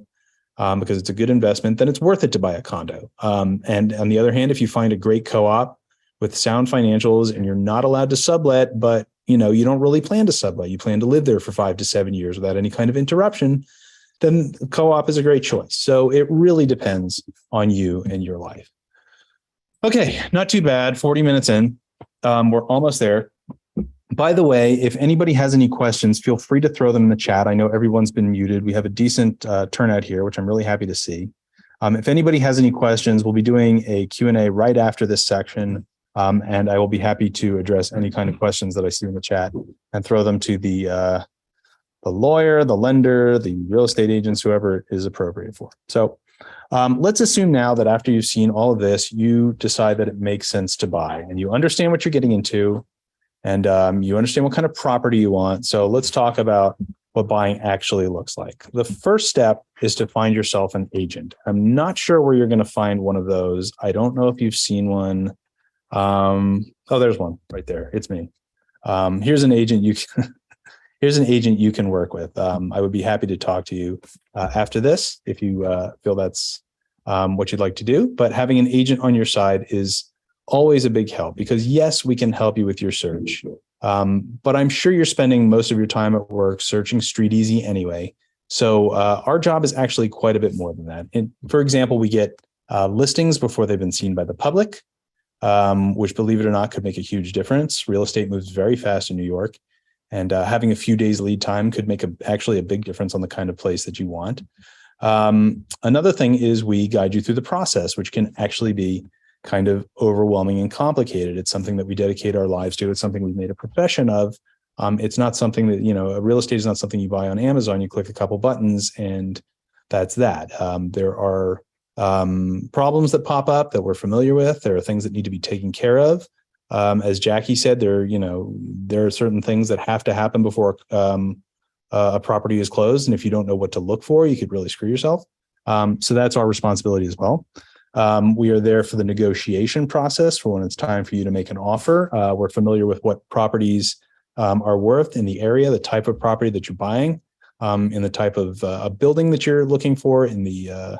because it's a good investment, then it's worth it to buy a condo. And on the other hand, if you find a great co-op with sound financials and you're not allowed to sublet, but you don't really plan to sublet, you plan to live there for 5 to 7 years without any kind of interruption, then co-op is a great choice. So it really depends on you and your life. Okay, not too bad. 40 minutes in. We're almost there. By the way, if anybody has any questions, feel free to throw them in the chat. I know everyone's been muted. We have a decent turnout here, which I'm really happy to see. If anybody has any questions, we'll be doing a Q&A right after this section. And I will be happy to address any kind of questions that I see in the chat and throw them to the lawyer, the lender, the real estate agents, whoever is appropriate for. So let's assume now that after you've seen all of this, you decide that it makes sense to buy and you understand what you're getting into and you understand what kind of property you want. So let's talk about what buying actually looks like. The first step is to find yourself an agent. I'm not sure where you're going to find one of those. I don't know if you've seen one. Oh, there's one right there. It's me. Here's an agent you can work with. I would be happy to talk to you after this if you feel that's what you'd like to do. But having an agent on your side is always a big help because yes, we can help you with your search. But I'm sure you're spending most of your time at work searching Street Easy anyway. So our job is actually quite a bit more than that. And for example, we get listings before they've been seen by the public, which, believe it or not, could make a huge difference. Real estate moves very fast in New York, and having a few days lead time could make actually a big difference on the kind of place that you want. Another thing is we guide you through the process, which can actually be kind of overwhelming and complicated. It's something that we dedicate our lives to. It's something we've made a profession of. It's not something that, real estate is not something you buy on Amazon. You click a couple buttons and that's that. There are problems that pop up that we're familiar with. There are things that need to be taken care of. As Jackie said, there are certain things that have to happen before a property is closed. And if you don't know what to look for, you could really screw yourself. So that's our responsibility as well. We are there for the negotiation process for when it's time for you to make an offer. We're familiar with what properties are worth in the area, the type of property that you're buying, in the type of a building that you're looking for, in the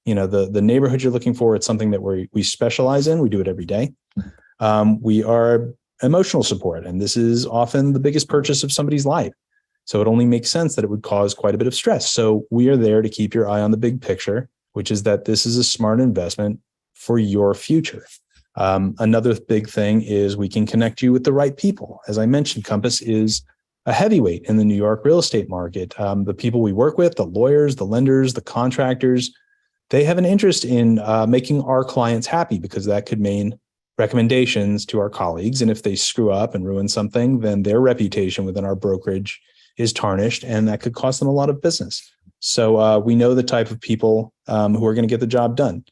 neighborhood you're looking for. It's something that we specialize in. We do it every day. We are emotional support, and this is often the biggest purchase of somebody's life. So it only makes sense that it would cause quite a bit of stress. So we are there to keep your eye on the big picture, which is that this is a smart investment for your future. Another big thing is we can connect you with the right people. As I mentioned, Compass is a heavyweight in the New York real estate market. The people we work with, the lawyers, the lenders, the contractors, they have an interest in making our clients happy because that could mean recommendations to our colleagues. And if they screw up and ruin something, then their reputation within our brokerage is tarnished, and that could cost them a lot of business. So we know the type of people who are going to get the job done.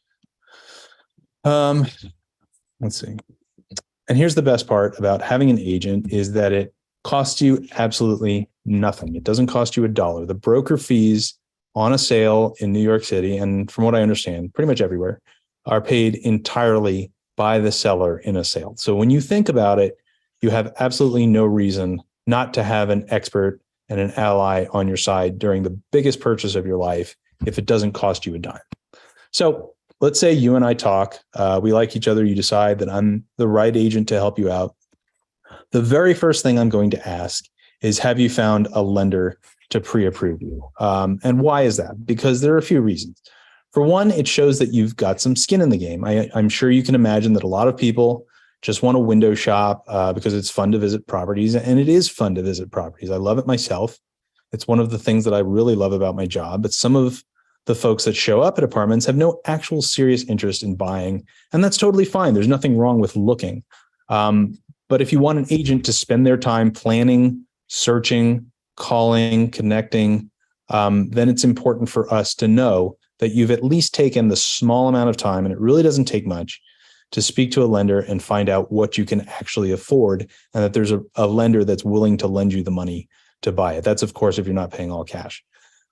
Let's see. And here's the best part about having an agent is that it costs you absolutely nothing. It doesn't cost you $1. The broker fees on a sale in New York City, and from what I understand, pretty much everywhere, are paid entirely by the seller in a sale. So when you think about it, you have absolutely no reason not to have an expert and an ally on your side during the biggest purchase of your life if it doesn't cost you a dime. So let's say you and I talk, we like each other, you decide that I'm the right agent to help you out. The very first thing I'm going to ask is, have you found a lender to pre-approve you? And why is that? Because there are a few reasons. For one, it shows that you've got some skin in the game. I'm sure you can imagine that a lot of people just want to window shop because it's fun to visit properties, and it is fun to visit properties. I love it myself. It's one of the things that I really love about my job. But some of the folks that show up at apartments have no actual serious interest in buying, and that's totally fine. There's nothing wrong with looking. But if you want an agent to spend their time planning, searching, calling, connecting, then it's important for us to know that you've at least taken the small amount of time, and it really doesn't take much, to speak to a lender and find out what you can actually afford, and that there's a lender that's willing to lend you the money to buy it. That's, of course, if you're not paying all cash.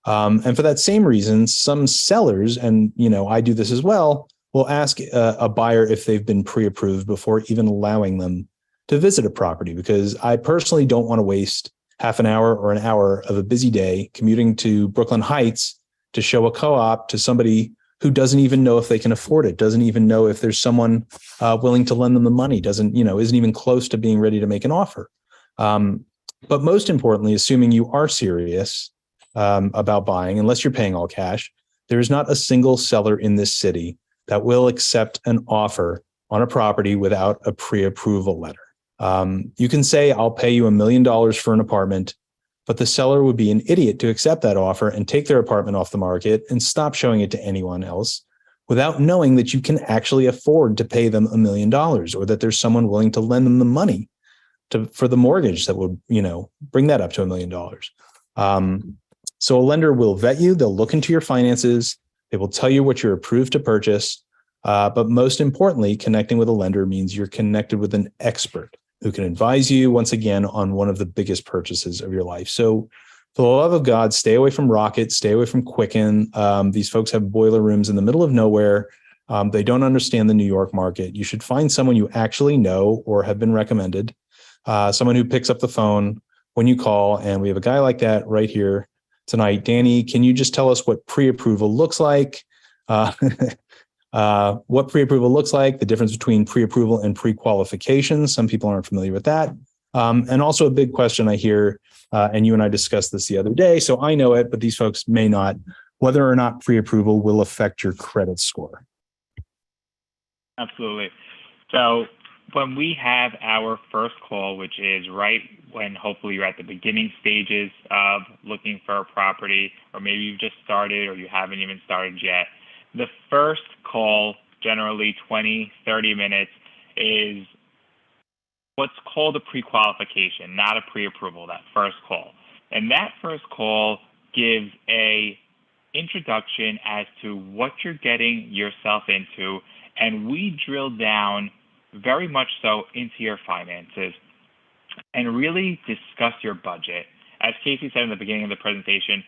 And for that same reason, some sellers, and I do this as well, will ask a buyer if they've been pre-approved before even allowing them to visit a property, because I personally don't want to waste half an hour or an hour of a busy day commuting to Brooklyn Heights to show a co-op to somebody who doesn't even know if they can afford it, doesn't even know if there's someone willing to lend them the money, isn't even close to being ready to make an offer. But most importantly, assuming you are serious about buying, unless you're paying all cash, there is not a single seller in this city that will accept an offer on a property without a pre-approval letter. You can say, I'll pay you $1 million for an apartment, but the seller would be an idiot to accept that offer and take their apartment off the market and stop showing it to anyone else without knowing that you can actually afford to pay them $1 million, or that there's someone willing to lend them the money for the mortgage that would, bring that up to $1 million. So a lender will vet you. They'll look into your finances. They will tell you what you're approved to purchase. But most importantly, connecting with a lender means you're connected with an expert who can advise you, once again, on one of the biggest purchases of your life. So for the love of God, stay away from Rocket, stay away from Quicken. These folks have boiler rooms in the middle of nowhere. They don't understand the New York market. You should find someone you actually know or have been recommended, someone who picks up the phone when you call. And we have a guy like that right here tonight. Danny, can you just tell us what pre-approval looks like? What pre-approval looks like, the difference between pre-approval and pre-qualification. Some people aren't familiar with that. And also a big question I hear, and you and I discussed this the other day, so I know it, but these folks may not, whether or not pre-approval will affect your credit score. Absolutely. So when we have our first call, which is right when hopefully you're at the beginning stages of looking for a property, or maybe you've just started or you haven't even started yet, the first call, generally 20, 30 minutes, is what's called a pre-qualification, not a pre-approval, that first call. And that first call gives a introduction as to what you're getting yourself into, and we drill down very much so into your finances and really discuss your budget. As Casey said in the beginning of the presentation,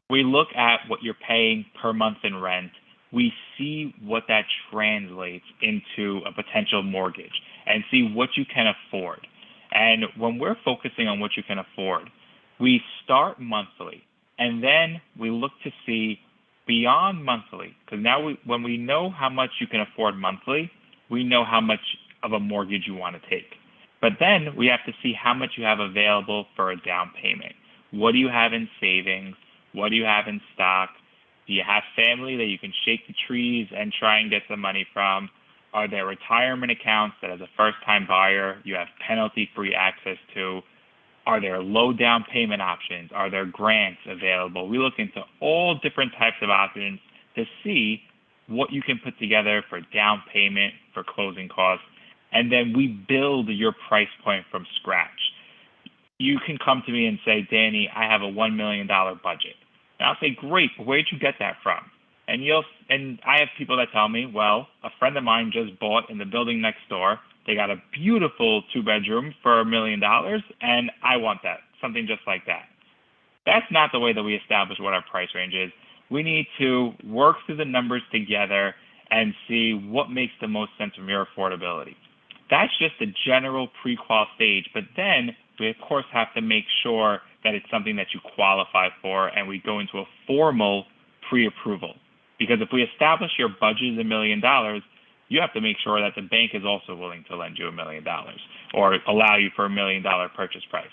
we look at what you're paying per month in rent. We see what that translates into a potential mortgage and see what you can afford. And when we're focusing on what you can afford, we start monthly, and then we look to see beyond monthly, because now when we know how much you can afford monthly, we know how much of a mortgage you want to take. But then we have to see how much you have available for a down payment. What do you have in savings? What do you have in stock? Do you have family that you can shake the trees and try and get some money from? Are there retirement accounts that as a first-time buyer you have penalty-free access to? Are there low down payment options? Are there grants available? We look into all different types of options to see what you can put together for down payment, for closing costs, and then we build your price point from scratch. You can come to me and say, Danny, I have a $1 million budget. And I'll say, great, but where'd you get that from? And I have people that tell me, well, a friend of mine just bought in the building next door. They got a beautiful 2-bedroom for $1 million, and I want that, something just like that. That's not the way that we establish what our price range is. We need to work through the numbers together and see what makes the most sense from your affordability. That's just the general pre-qual stage, but then we of course have to make sure that it's something that you qualify for, and we go into a formal pre-approval. Because if we establish your budget is $1 million, you have to make sure that the bank is also willing to lend you $1 million or allow you for $1 million purchase price.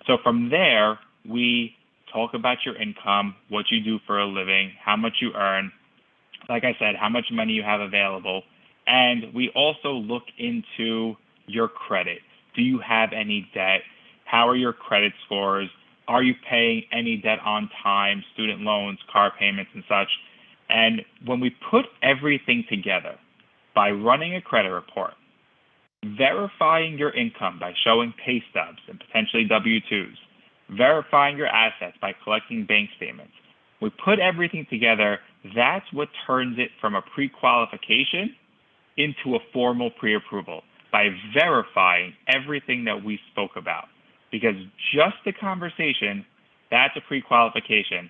So from there, we talk about your income, what you do for a living, how much you earn, like I said, how much money you have available. And we also look into your credit. Do you have any debt? How are your credit scores? Are you paying any debt on time, student loans, car payments, and such? And when we put everything together by running a credit report, verifying your income by showing pay stubs and potentially W-2s, verifying your assets by collecting bank statements, we put everything together, that's what turns it from a pre-qualification into a formal pre-approval, by verifying everything that we spoke about. Because just the conversation, that's a pre-qualification.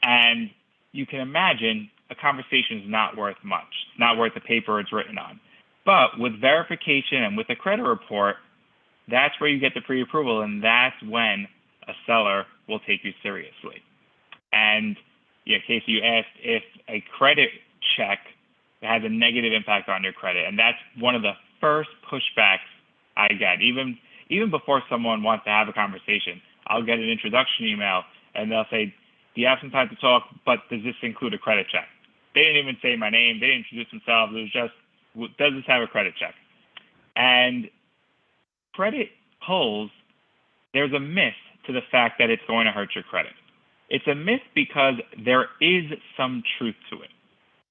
And you can imagine a conversation is not worth much. It's not worth the paper it's written on. But with verification and with a credit report, that's where you get the pre-approval, and that's when a seller will take you seriously. And Yeah, Casey, you asked if a credit check has a negative impact on your credit, and that's one of the first pushbacks I get. Even before someone wants to have a conversation, I'll get an introduction email, and they'll say, "Do you have some time to talk? But does this include a credit check?" They didn't even say my name. They didn't introduce themselves. It was just, "Does this have a credit check?" And credit pulls, there's a myth to the fact that it's going to hurt your credit. It's a myth because there is some truth to it.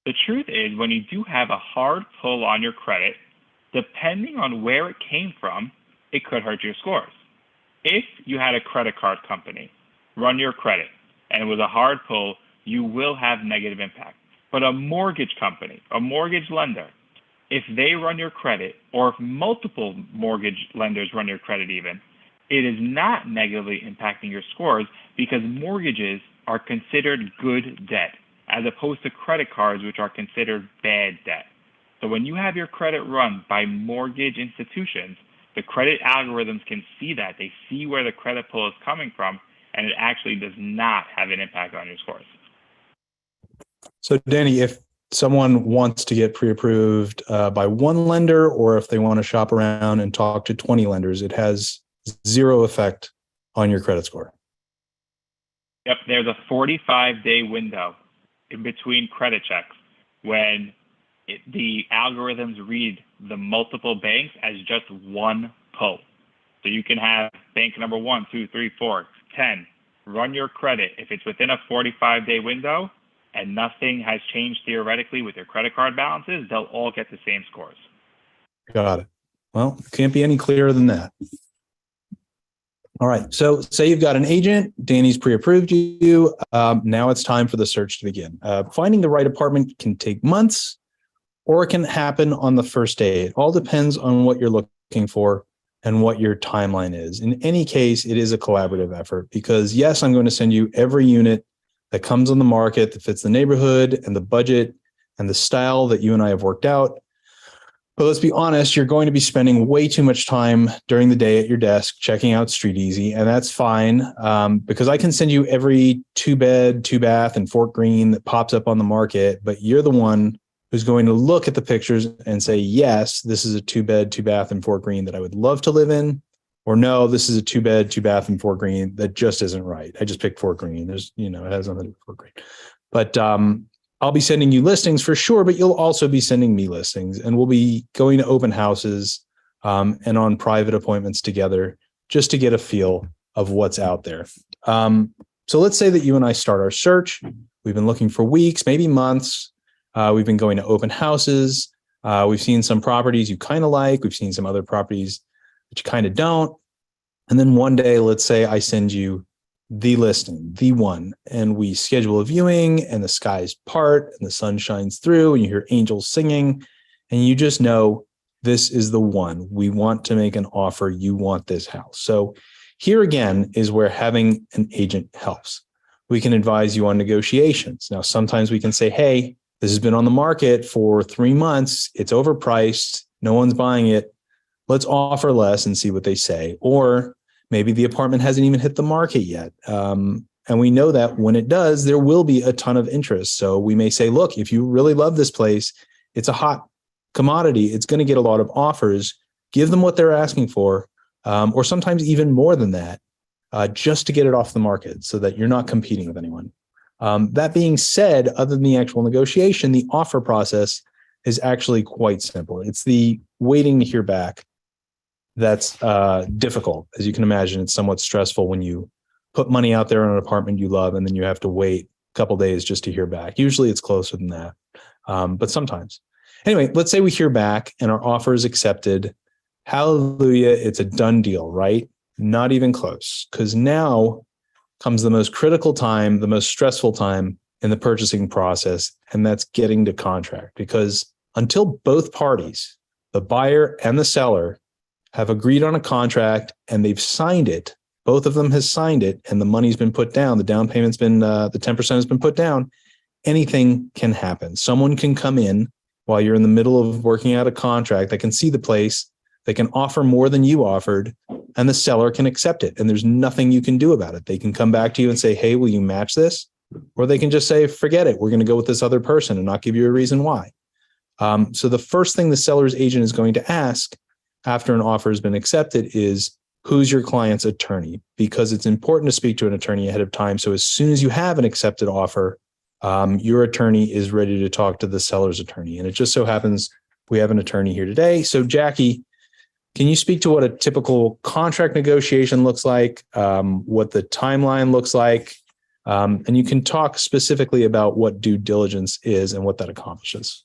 The truth is, when you do have a hard pull on your credit, depending on where it came from, it could hurt your scores. If you had a credit card company run your credit and it was a hard pull, you will have negative impact. But a mortgage company, a mortgage lender, if they run your credit, or if multiple mortgage lenders run your credit even, it is not negatively impacting your scores because mortgages are considered good debt, as opposed to credit cards, which are considered bad debt. So when you have your credit run by mortgage institutions, the credit algorithms can see that. They see where the credit pull is coming from, and it actually does not have an impact on your scores. So Danny, if someone wants to get pre-approved by one lender, or if they want to shop around and talk to 20 lenders, it has zero effect on your credit score. Yep, there's a 45-day window in between credit checks when the algorithms read the multiple banks as just one pull. So you can have bank number 1, 2, 3, 4, 10, run your credit. If it's within a 45-day window and nothing has changed theoretically with your credit card balances, they'll all get the same scores. Got it. Well, can't be any clearer than that. All right. So say you've got an agent, Danny's pre-approved you. Now it's time for the search to begin. Finding the right apartment can take months, or it can happen on the first day. It all depends on what you're looking for and what your timeline is. In any case, it is a collaborative effort because yes, I'm going to send you every unit that comes on the market that fits the neighborhood and the budget and the style that you and I have worked out. But let's be honest, you're going to be spending way too much time during the day at your desk checking out Street Easy, and that's fine because I can send you every 2-bed, 2-bath, and Fort Greene that pops up on the market, but you're the one who's going to look at the pictures and say, yes, this is a 2-bed, 2-bath, and Fort Greene that I would love to live in, or no, this is a 2-bed, 2-bath, and Fort Greene that just isn't right. I just picked Fort Greene. There's, it has nothing to do with Fort Greene. But I'll be sending you listings for sure, but you'll also be sending me listings, and we'll be going to open houses and on private appointments together just to get a feel of what's out there. So let's say that you and I start our search. We've been looking for weeks, maybe months. We've been going to open houses. We've seen some properties you kind of like. We've seen some other properties that you kind of don't. And then one day, let's say I send you the listing, the one, and we schedule a viewing and the skies part and the sun shines through and you hear angels singing and you just know this is the one. We want to make an offer. You want this house. So here again is where having an agent helps. We can advise you on negotiations. Now, sometimes we can say, hey, this has been on the market for 3 months. It's overpriced. No one's buying it. Let's offer less and see what they say. Or maybe the apartment hasn't even hit the market yet. And we know that when it does, there will be a ton of interest. So we may say, look, if you really love this place, it's a hot commodity. It's going to get a lot of offers. Give them what they're asking for, or sometimes even more than that, just to get it off the market so that you're not competing with anyone. That being said, other than the actual negotiation, the offer process is actually quite simple. It's the waiting to hear back that's difficult. As you can imagine, it's somewhat stressful when you put money out there on an apartment you love and then you have to wait a couple days just to hear back. Usually it's closer than that, but sometimes. Anyway, let's say we hear back and our offer is accepted. Hallelujah, it's a done deal, right? Not even close, because now comes the most critical time, the most stressful time in the purchasing process, and that's getting to contract. Because until both parties, the buyer and the seller, have agreed on a contract and they've signed it, both of them has signed it, and the money's been put down, the down payment's been, the 10% has been put down, anything can happen. Someone can come in while you're in the middle of working out a contract. They can see the place, they can offer more than you offered, and the seller can accept it. And there's nothing you can do about it. They can come back to you and say, hey, will you match this? or they can just say, forget it, we're going to go with this other person and not give you a reason why. So the first thing the seller's agent is going to ask after an offer has been accepted is, who's your client's attorney? Because it's important to speak to an attorney ahead of time. So as soon as you have an accepted offer, your attorney is ready to talk to the seller's attorney. And it just so happens we have an attorney here today. So Jackie, can you speak to what a typical contract negotiation looks like, what the timeline looks like, and you can talk specifically about what due diligence is and what that accomplishes.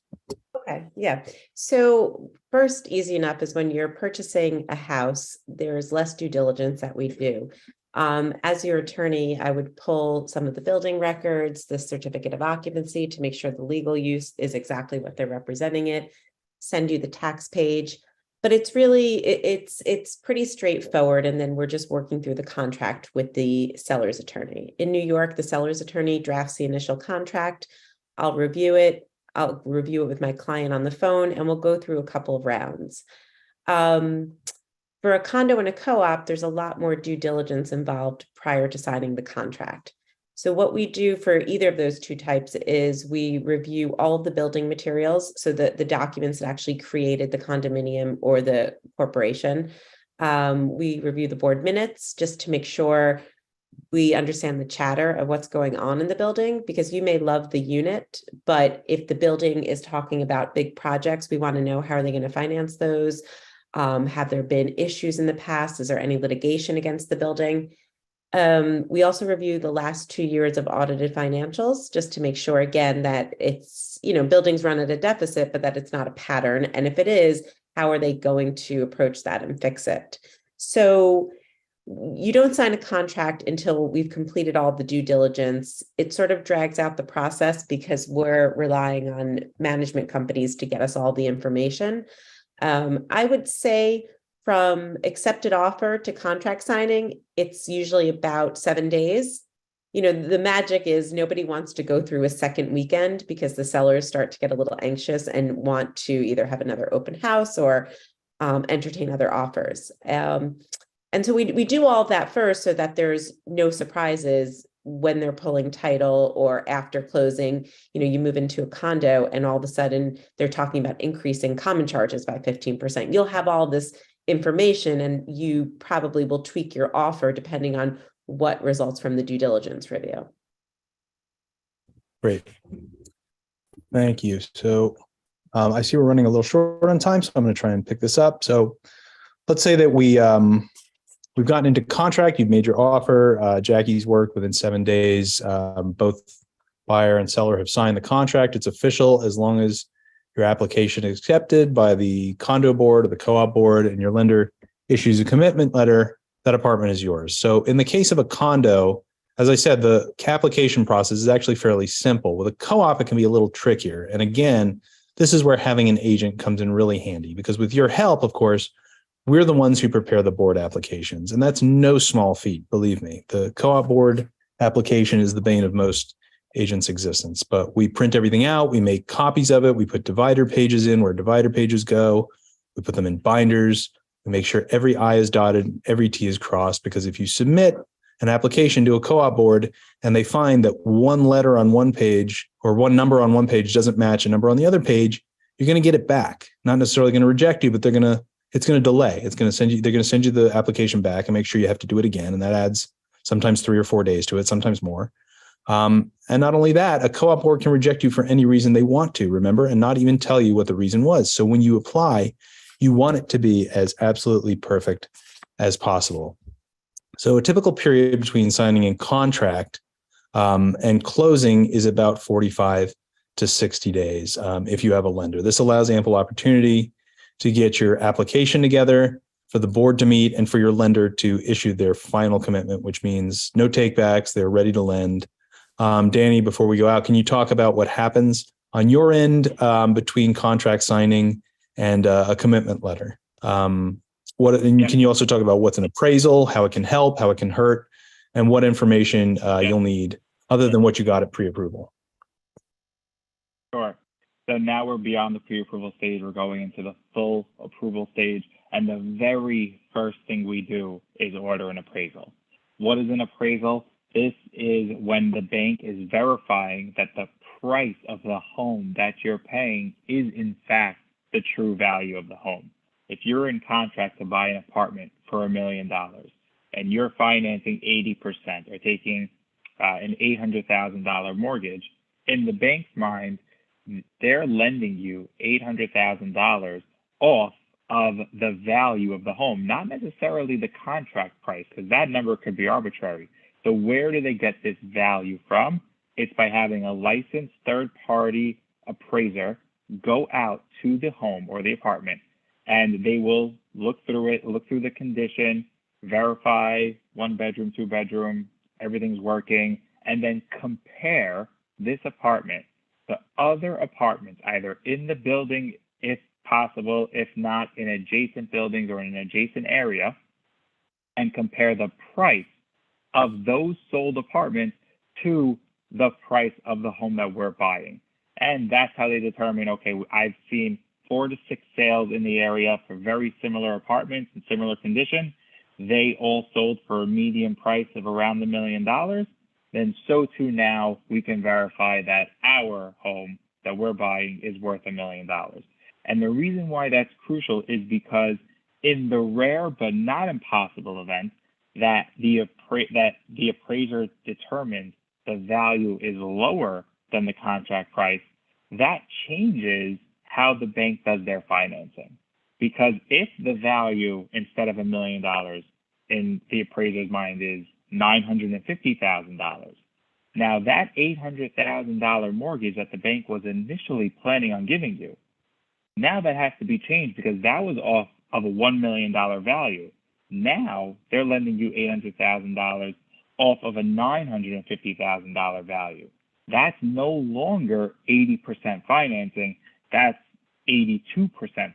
Okay, yeah. So first, easy enough is when you're purchasing a house, there's less due diligence that we do. As your attorney, I would pull some of the building records, the certificate of occupancy to make sure the legal use is exactly what they're representing it, send you the tax page. But it's really, it's pretty straightforward. And then we're just working through the contract with the seller's attorney. In New York, the seller's attorney drafts the initial contract. I'll review it with my client on the phone, and we'll go through a couple of rounds. For a condo and a co-op, there's a lot more due diligence involved prior to signing the contract. So what we do for either of those two types is we review all of the building materials, so that the documents that actually created the condominium or the corporation. We review the board minutes just to make sure we understand the chatter of what's going on in the building, because you may love the unit, but if the building is talking about big projects, we want to know, how are they going to finance those? Have there been issues in the past? Is there any litigation against the building? We also review the last 2 years of audited financials just to make sure, again, that it's, buildings run at a deficit, but that it's not a pattern. And if it is, how are they going to approach that and fix it? So you don't sign a contract until we've completed all the due diligence. It sort of drags out the process because we're relying on management companies to get us all the information. I would say from accepted offer to contract signing, it's usually about 7 days. The magic is nobody wants to go through a second weekend because the sellers start to get a little anxious and want to either have another open house or entertain other offers. And so we do all of that first so that there's no surprises when they're pulling title or after closing. You move into a condo and all of a sudden they're talking about increasing common charges by 15%. You'll have all this information and you probably will tweak your offer depending on what results from the due diligence review. Great. Thank you. So I see we're running a little short on time, so I'm going to try and pick this up. So let's say that we've gotten into contract, you've made your offer, Jackie's worked within 7 days. Both buyer and seller have signed the contract. It's official as long as your application is accepted by the condo board or the co-op board and your lender issues a commitment letter, that apartment is yours. So in the case of a condo, as I said, the application process is actually fairly simple. With a co-op, it can be a little trickier. And again, this is where having an agent comes in really handy, because with your help, of course, we're the ones who prepare the board applications. And that's no small feat, believe me. The co-op board application is the bane of most agents' existence. But we print everything out. We make copies of it. We put divider pages in where divider pages go. We put them in binders. We make sure every I is dotted, every T is crossed, because if you submit an application to a co-op board and they find that one letter on one page or one number on one page doesn't match a number on the other page, you're going to get it back. Not necessarily going to reject you, but it's going to delay. They're going to send you the application back and make sure you have to do it again. And that adds sometimes 3 or 4 days to it, sometimes more. And not only that, a co-op board can reject you for any reason they want to, remember, and not even tell you what the reason was. So when you apply, you want it to be as absolutely perfect as possible. So a typical period between signing a contract and closing is about 45 to 60 days if you have a lender. This allows ample opportunity to get your application together, for the board to meet, and for your lender to issue their final commitment, which means no takebacks. They're ready to lend. Danny, before we go out, can you talk about what happens on your end between contract signing and a commitment letter? Can you also talk about what's an appraisal, how it can help, how it can hurt, and what information you'll need other than what you got at pre-approval? Sure. So now we're beyond the pre-approval stage. We're going into the full approval stage. And the very first thing we do is order an appraisal. What is an appraisal? This is when the bank is verifying that the price of the home that you're paying is in fact the true value of the home. If you're in contract to buy an apartment for $1 million and you're financing 80% or taking an $800,000 mortgage, in the bank's mind, they're lending you $800,000 off of the value of the home, not necessarily the contract price, because that number could be arbitrary. So where do they get this value from? It's by having a licensed third-party appraiser go out to the home or the apartment, and they will look through it, look through the condition, verify 1 bedroom, 2 bedroom, everything's working, and then compare this apartment to other apartments, either in the building, if possible, if not in adjacent buildings or in an adjacent area, and compare the price of those sold apartments to the price of the home that we're buying. And that's how they determine, okay, I've seen 4 to 6 sales in the area for very similar apartments in similar condition. They all sold for a median price of around $1 million. Then so too now we can verify that our home that we're buying is worth $1 million. And the reason why that's crucial is because in the rare but not impossible event that the appraiser determines the value is lower than the contract price, that changes how the bank does their financing. Because if the value instead of $1 million in the appraiser's mind is $950,000, now that $800,000 mortgage that the bank was initially planning on giving you, now that has to be changed because that was off of a $1 million value. Now they're lending you $800,000 off of a $950,000 value. That's no longer 80% financing, that's 82%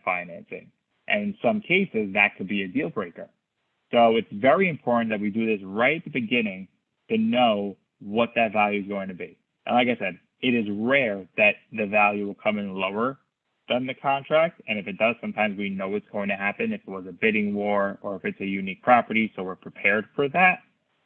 financing. And in some cases, that could be a deal breaker. So it's very important that we do this right at the beginning to know what that value is going to be. And like I said, it is rare that the value will come in lower than the contract. And if it does, sometimes we know it's going to happen if it was a bidding war or if it's a unique property. So we're prepared for that.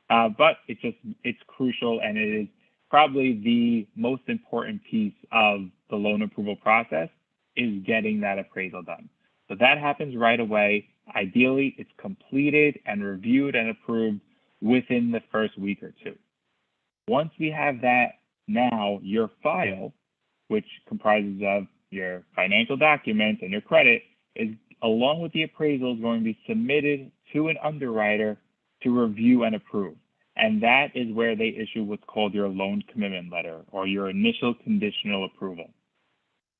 But it's crucial, and it is probably the most important piece of the loan approval process is getting that appraisal done. So that happens right away. Ideally, it's completed and reviewed and approved within the first week or two. Once we have that, now your file, which comprises of your financial documents and your credit, is along with the appraisal is going to be submitted to an underwriter to review and approve. And that is where they issue what's called your loan commitment letter or your initial conditional approval.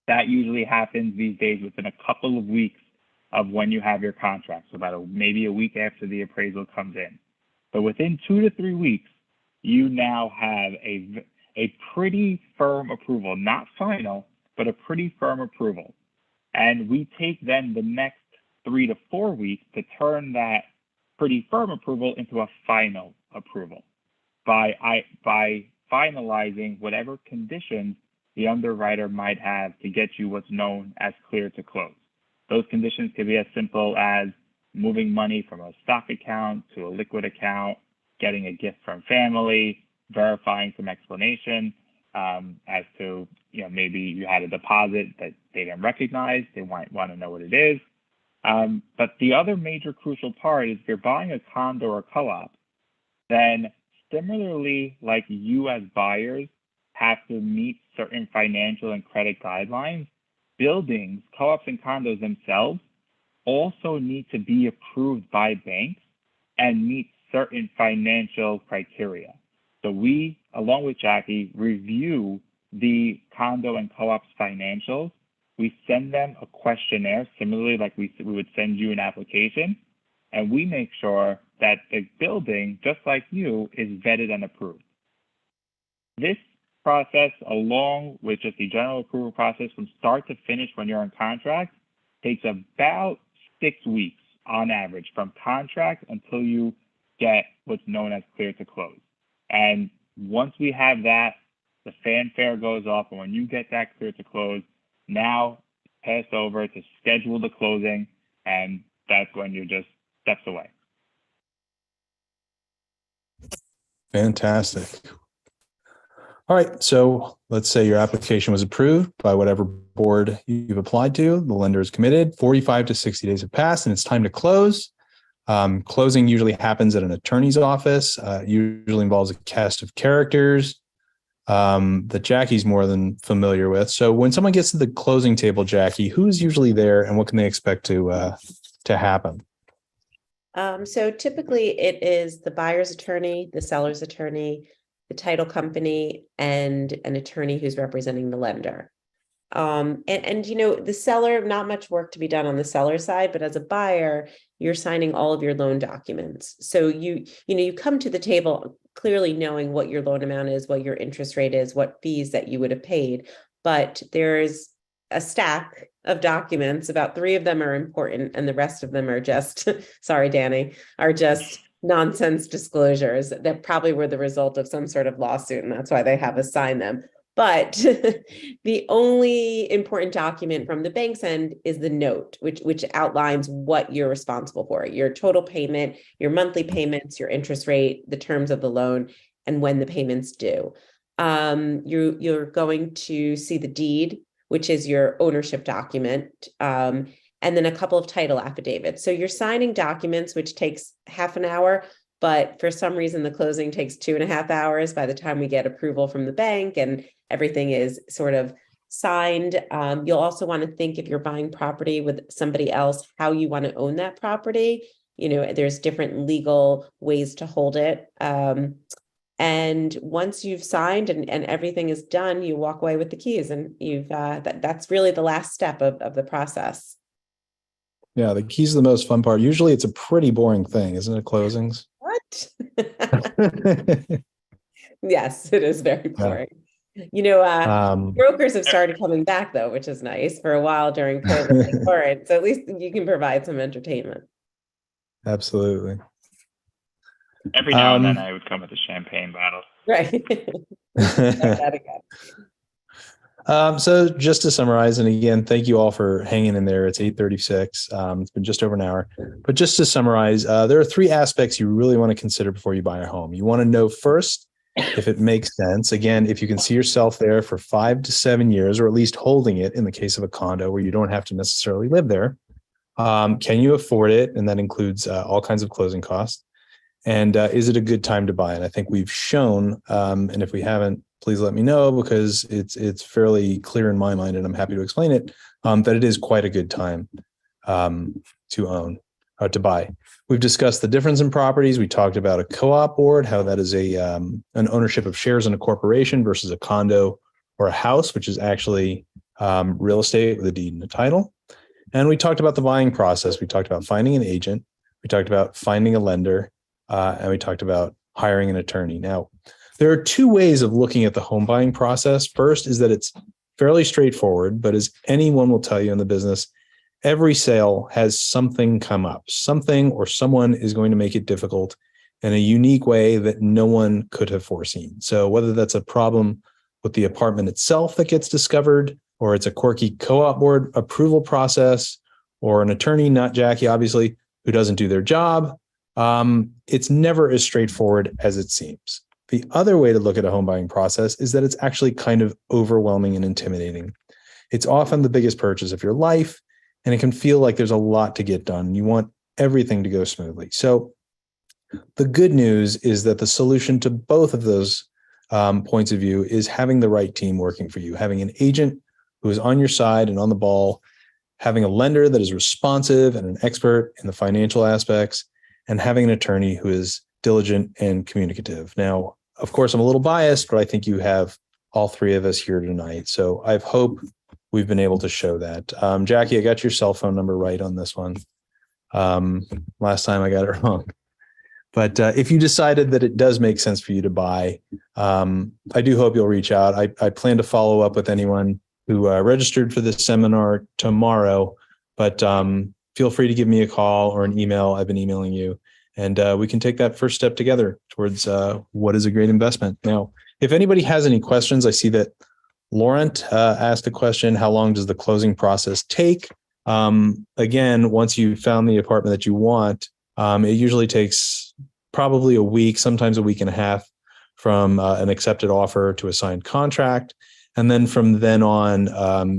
That usually happens these days within a couple of weeks of when you have your contract, so about maybe a week after the appraisal comes in. But within 2 to 3 weeks, you now have a pretty firm approval, not final, but a pretty firm approval. And we take then the next 3 to 4 weeks to turn that pretty firm approval into a final approval by finalizing whatever conditions the underwriter might have to get you what's known as clear to close. Those conditions can be as simple as moving money from a stock account to a liquid account, getting a gift from family, verifying some explanation as to, maybe you had a deposit that they didn't recognize, they might want to know what it is. But the other major crucial part is if you're buying a condo or co-op, then similarly, like you as buyers have to meet certain financial and credit guidelines, buildings, co-ops and condos themselves also need to be approved by banks and meet certain financial criteria. So we, along with Jackie, review the condo and co-op's financials. We send them a questionnaire, similarly like we would send you an application, and we make sure that the building, just like you, is vetted and approved. This process, along with just the general approval process from start to finish when you're on contract, takes about 6 weeks on average from contract until you get what's known as clear to close. And once we have that, the fanfare goes off, and when you get that clear to close, now pass over to schedule the closing, and that's when you're just steps away. Fantastic. All right. So let's say your application was approved by whatever board you've applied to. The lender is committed. 45 to 60 days have passed, and it's time to close. Closing usually happens at an attorney's office. Usually involves a cast of characters that Jackie's more than familiar with. So when someone gets to the closing table, Jackie, who's usually there, and what can they expect to happen? So typically it is the buyer's attorney, the seller's attorney, the title company, and an attorney who's representing the lender. And the seller, not much work to be done on the seller side, but as a buyer, you're signing all of your loan documents. So you come to the table clearly knowing what your loan amount is, what your interest rate is, what fees that you would have paid, but there's a stack of documents. About 3 of them are important, and the rest of them are just, sorry, Danny, are just nonsense disclosures that probably were the result of some sort of lawsuit, and that's why they have us sign them. But the only important document from the bank's end is the note, which outlines what you're responsible for, your total payment, your monthly payments, your interest rate, the terms of the loan, and when the payments due. You're going to see the deed, which is your ownership document, and then a couple of title affidavits. So you're signing documents, which takes half an hour, but for some reason, the closing takes 2.5 hours by the time we get approval from the bank and everything is sort of signed. You'll also want to think, if you're buying property with somebody else, how you want to own that property. There's different legal ways to hold it. And once you've signed and everything is done, you walk away with the keys, and that's really the last step of the process. Yeah, the keys are the most fun part. Usually it's a pretty boring thing, isn't it? Closings. What? Yes, it is very boring. Brokers have started coming back though, which is nice. For a while during COVID, they weren't. So at least you can provide some entertainment. Absolutely. Every now and then I would come with a champagne bottle. Right. That again. So just to summarize, and again, thank you all for hanging in there. It's 8:36. It's been just over an hour. But just to summarize, there are 3 aspects you really want to consider before you buy a home. You want to know first if it makes sense. Again, if you can see yourself there for 5 to 7 years, or at least holding it in the case of a condo where you don't have to necessarily live there. Can you afford it? And that includes all kinds of closing costs. And is it a good time to buy? And I think we've shown, and if we haven't, please let me know, because it's fairly clear in my mind, and I'm happy to explain it, that it is quite a good time to own or to buy. We've discussed the difference in properties. We talked about a co-op board, how that is an ownership of shares in a corporation versus a condo or a house, which is actually real estate with a deed and a title. And we talked about the buying process. We talked about finding an agent. We talked about finding a lender. And we talked about hiring an attorney. Now, there are 2 ways of looking at the home buying process. First is that it's fairly straightforward, but as anyone will tell you in the business, every sale has something come up. Something or someone is going to make it difficult in a unique way that no one could have foreseen. So whether that's a problem with the apartment itself that gets discovered, or it's a quirky co-op board approval process, or an attorney, not Jackie, obviously, who doesn't do their job, it's never as straightforward as it seems. The other way to look at a home buying process is that it's actually kind of overwhelming and intimidating. It's often the biggest purchase of your life, and it can feel like there's a lot to get done. You want everything to go smoothly. So the good news is that the solution to both of those points of view is having the right team working for you, having an agent who is on your side and on the ball, having a lender that is responsive and an expert in the financial aspects, and having an attorney who is diligent and communicative. Now, of course, I'm a little biased, but I think you have all 3 of us here tonight. So I hope we've been able to show that. Jackie, I got your cell phone number right on this one. Last time I got it wrong. But if you decided that it does make sense for you to buy, I do hope you'll reach out. I plan to follow up with anyone who registered for this seminar tomorrow, but feel free to give me a call or an email. I've been emailing you, and we can take that first step together towards what is a great investment. Now, if anybody has any questions, I see that Laurent asked a question: how long does the closing process take? Again, once you've found the apartment that you want, it usually takes probably a week, sometimes a week and a half, from an accepted offer to a signed contract. And then from then on,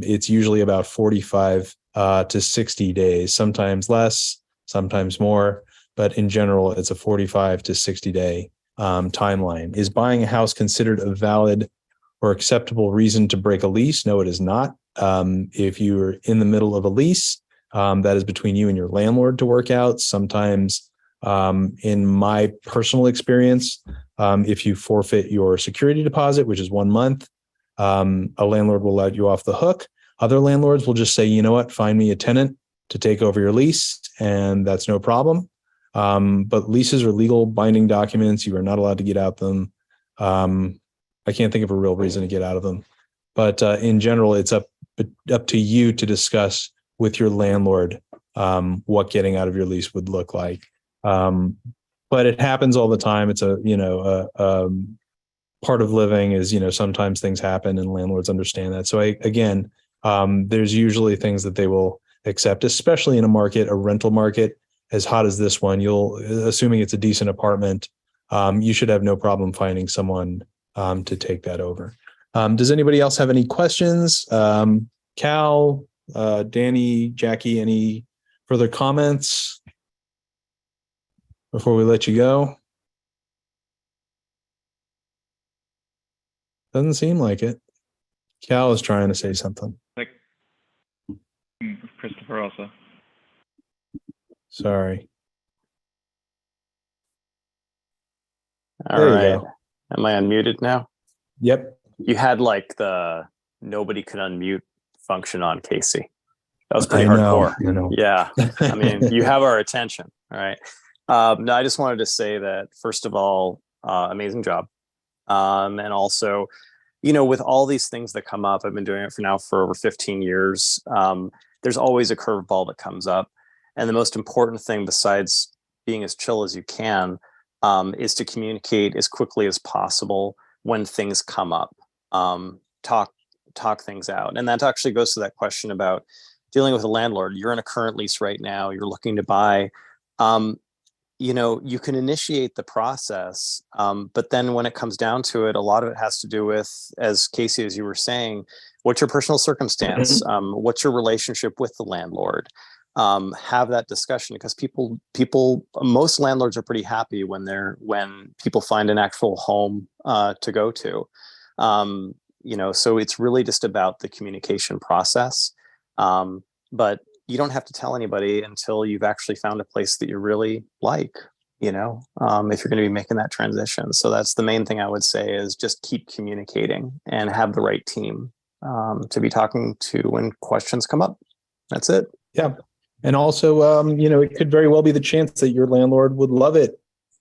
it's usually about 45 to 60 days, sometimes less, sometimes more. But in general, it's a 45 to 60 day timeline. Is buying a house considered a valid or acceptable reason to break a lease? No, it is not. If you're in the middle of a lease, that is between you and your landlord to work out. Sometimes, in my personal experience, if you forfeit your security deposit, which is 1 month, a landlord will let you off the hook. Other landlords will just say, you know what, find me a tenant to take over your lease, and that's no problem. But leases are legal binding documents. You are not allowed to get out them. I can't think of a real reason to get out of them. But in general, it's up to you to discuss with your landlord what getting out of your lease would look like. But it happens all the time. It's part of living is, sometimes things happen and landlords understand that. So there's usually things that they will accept, especially in a rental market as hot as this one. Assuming it's a decent apartment, you should have no problem finding someone to take that over. Does anybody else have any questions? Cal, Danny, Jackie, any further comments before we let you go? Doesn't seem like it. Cal is trying to say something. Christopher also. Sorry. All There you right. go. Am I unmuted now? Yep. You had like the nobody could unmute function on, Casey. That was pretty I know, hardcore. I know. Yeah. I mean, you have our attention. All right. No, I just wanted to say that, first of all, amazing job. And also, with all these things that come up, I've been doing it for over 15 years. There's always a curveball that comes up. And the most important thing, besides being as chill as you can, is to communicate as quickly as possible when things come up. Talk things out. And that actually goes to that question about dealing with a landlord. You're in a current lease right now, you're looking to buy. You can initiate the process, but then when it comes down to it, a lot of it has to do with, as Casey, as you were saying, what's your personal circumstance? What's your relationship with the landlord? Have that discussion, because most landlords are pretty happy when people find an actual home to go to. So it's really just about the communication process. But you don't have to tell anybody until you've actually found a place that you really like, if you're going to be making that transition. So that's the main thing I would say, is just keep communicating and have the right team to be talking to when questions come up. That's it. Yeah. And also, it could very well be the chance that your landlord would love it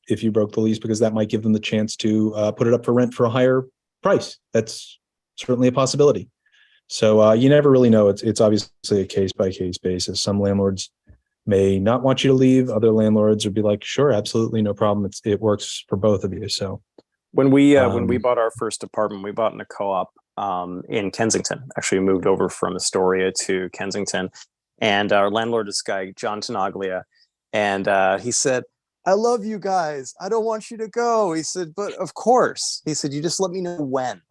if you broke the lease, because that might give them the chance to put it up for rent for a higher price. That's certainly a possibility. So you never really know. It's obviously a case-by-case basis. Some landlords may not want you to leave. Other landlords would be like, sure, absolutely, no problem. It works for both of you. So when we bought our first apartment, we bought in a co-op in Kensington. Actually, we moved over from Astoria to Kensington. And our landlord is this guy, John Tenaglia. And he said, I love you guys. I don't want you to go. He said, but of course. He said, you just let me know when.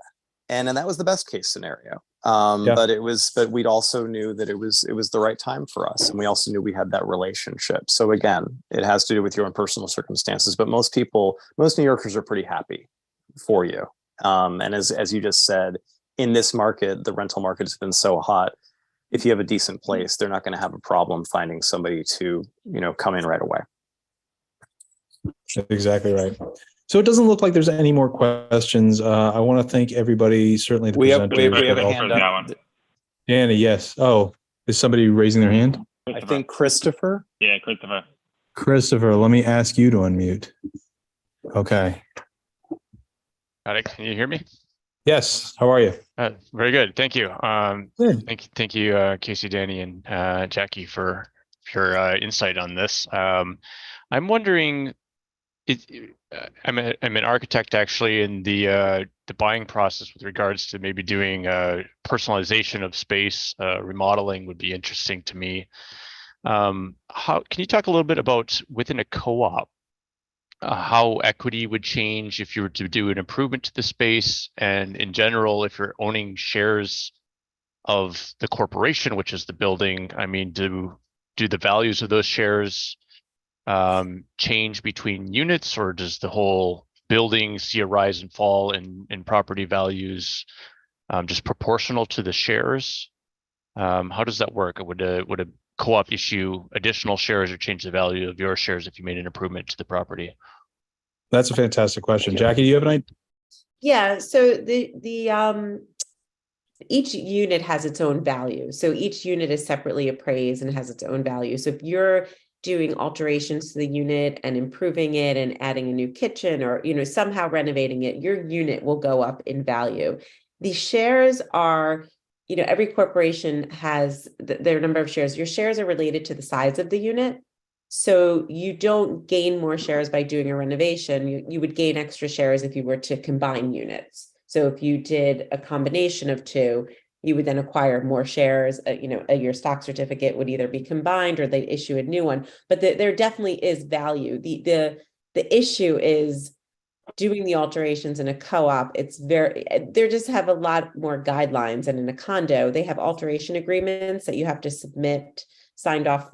And that was the best case scenario. But we'd also knew that it was the right time for us. And we also knew we had that relationship. So again, it has to do with your own personal circumstances, but most New Yorkers are pretty happy for you. And as you just said, in this market, the rental market has been so hot. If you have a decent place, they're not going to have a problem finding somebody to, come in right away. That's exactly right. So it doesn't look like there's any more questions. I want to thank everybody, certainly the presenters. We have a hand up. Danny, yes. Oh, is somebody raising their hand? I think Christopher. Yeah, Christopher. Christopher, let me ask you to unmute. Okay. Got it. Can you hear me? Yes. How are you? Very good. Thank you. Good. Thank you, Casey, Danny, and Jackie for your insight on this. I'm wondering, I'm an architect actually, in the buying process with regards to maybe doing personalization of space, remodeling would be interesting to me. How can you talk a little bit about within a co-op? how equity would change if you were to do an improvement to the space, and in general, if you're owning shares of the corporation, which is the building, I mean, do the values of those shares change between units, or does the whole building see a rise and fall in property values just proportional to the shares? How does that work? Would a co-op issue additional shares or change the value of your shares if you made an improvement to the property? That's a fantastic question. Jackie, do you have an idea? Yeah, so each unit has its own value. So each unit is separately appraised and has its own value. So if you're doing alterations to the unit and improving it and adding a new kitchen, or somehow renovating it, your unit will go up in value. The shares are, every corporation has their number of shares. Your shares are related to the size of the unit. So you don't gain more shares by doing a renovation. You would gain extra shares if you were to combine units. So if you did a combination of two, you would then acquire more shares. Your stock certificate would either be combined or they'd issue a new one. But there definitely is value. The issue is doing the alterations in a co-op. They just have a lot more guidelines, and in a condo, they have alteration agreements that you have to submit, signed off,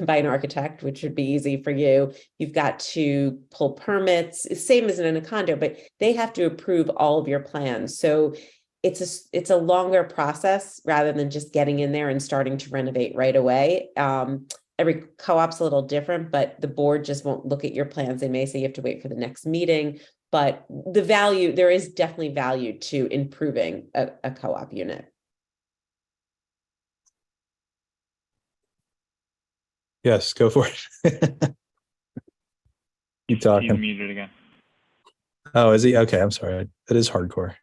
by an architect, which would be easy for you. You've got to pull permits, same as in a condo, but they have to approve all of your plans. So it's a longer process rather than just getting in there and starting to renovate right away. Every co-op's a little different, but the board just won't look at your plans. They may say you have to wait for the next meeting, but there is definitely value to improving a co-op unit. Yes, go for it. Keep He's talking. muted again. Oh, is he? Okay, I'm sorry. That is hardcore.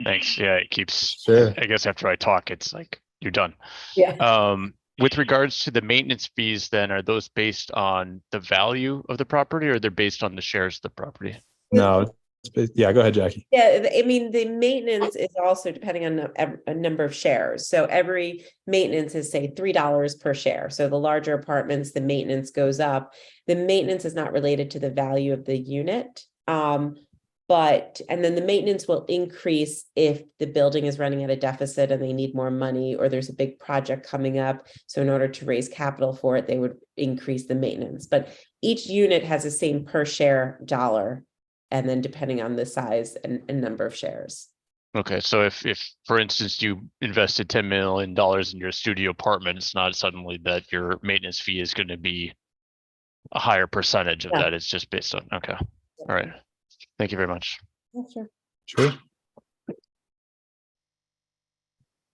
Thanks. Yeah, it keeps. Sure. I guess after I talk, it's like you're done. Yeah. With regards to the maintenance fees, then are those based on the value of the property, or they're based on the shares of the property? No. Yeah, go ahead, Jackie. Yeah, I mean, the maintenance is also depending on a number of shares. So every maintenance is, say, $3 per share. So the larger apartments, the maintenance goes up. The maintenance is not related to the value of the unit. And then the maintenance will increase if the building is running at a deficit and they need more money, or there's a big project coming up. So in order to raise capital for it, they would increase the maintenance. But each unit has the same per share dollar, and then depending on the size and number of shares. Okay, so if for instance you invested $10 million in your studio apartment, it's not suddenly that your maintenance fee is going to be a higher percentage of that. It's just based on. Okay, all right. Thank you very much. Yeah, sure. Sure.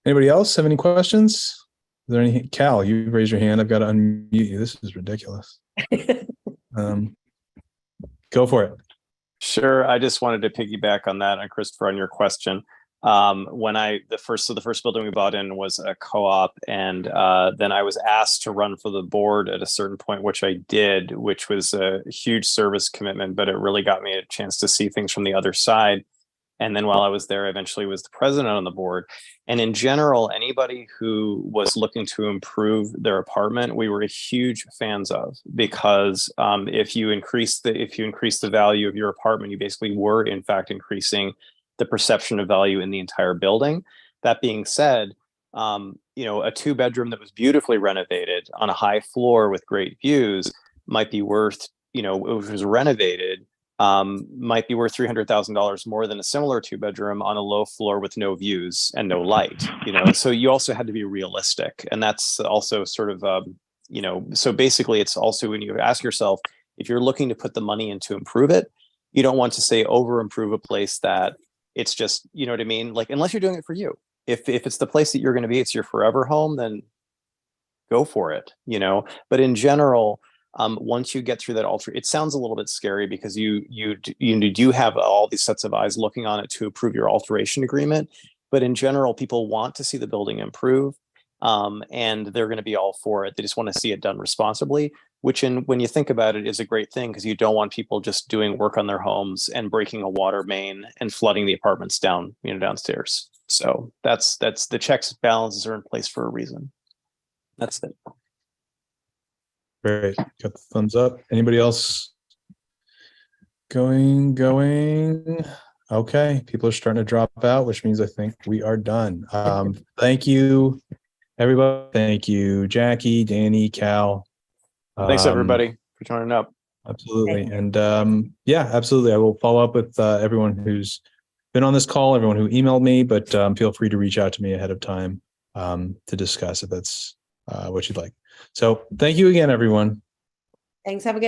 Anybody else have any questions? Is there any? Cal, you raise your hand. I've got to unmute you. This is ridiculous. Go for it. Sure. I just wanted to piggyback on that, and Christopher, on your question. The first building we bought in was a co-op, and then I was asked to run for the board at a certain point, which I did, which was a huge service commitment, but it really got me a chance to see things from the other side. And then while I was there, I eventually was the president on the board. And in general, anybody who was looking to improve their apartment, we were huge fans of, because if you increase the value of your apartment, you basically were in fact increasing the perception of value in the entire building. That being said, a 2-bedroom that was beautifully renovated on a high floor with great views might be worth, if it was renovated, might be worth $300,000 more than a similar 2-bedroom on a low floor with no views and no light. So you also had to be realistic, and that's also sort of so basically it's also, when you ask yourself, if you're looking to put the money in to improve it, you don't want to say over improve a place that it's just, you know what I mean? Like, unless you're doing it for you. If it's the place that you're going to be, it's your forever home, then go for it, But in general, once you get through that it sounds a little bit scary, because you do have all these sets of eyes looking on it to approve your alteration agreement. But in general, people want to see the building improve, and they're going to be all for it. They just want to see it done responsibly, which, when you think about it, is a great thing, because you don't want people just doing work on their homes and breaking a water main and flooding the apartments downstairs. So that's the checks and balances are in place for a reason. That's it. Great. Got the thumbs up. Anybody else? Going. Okay. People are starting to drop out, which means I think we are done. Thank you, everybody. Thank you, Jackie, Danny, Cal. Thanks everybody for joining up. Absolutely. And yeah, absolutely. I will follow up with everyone who's been on this call, everyone who emailed me, but feel free to reach out to me ahead of time to discuss if that's what you'd like. So thank you again, everyone. Thanks. Have a good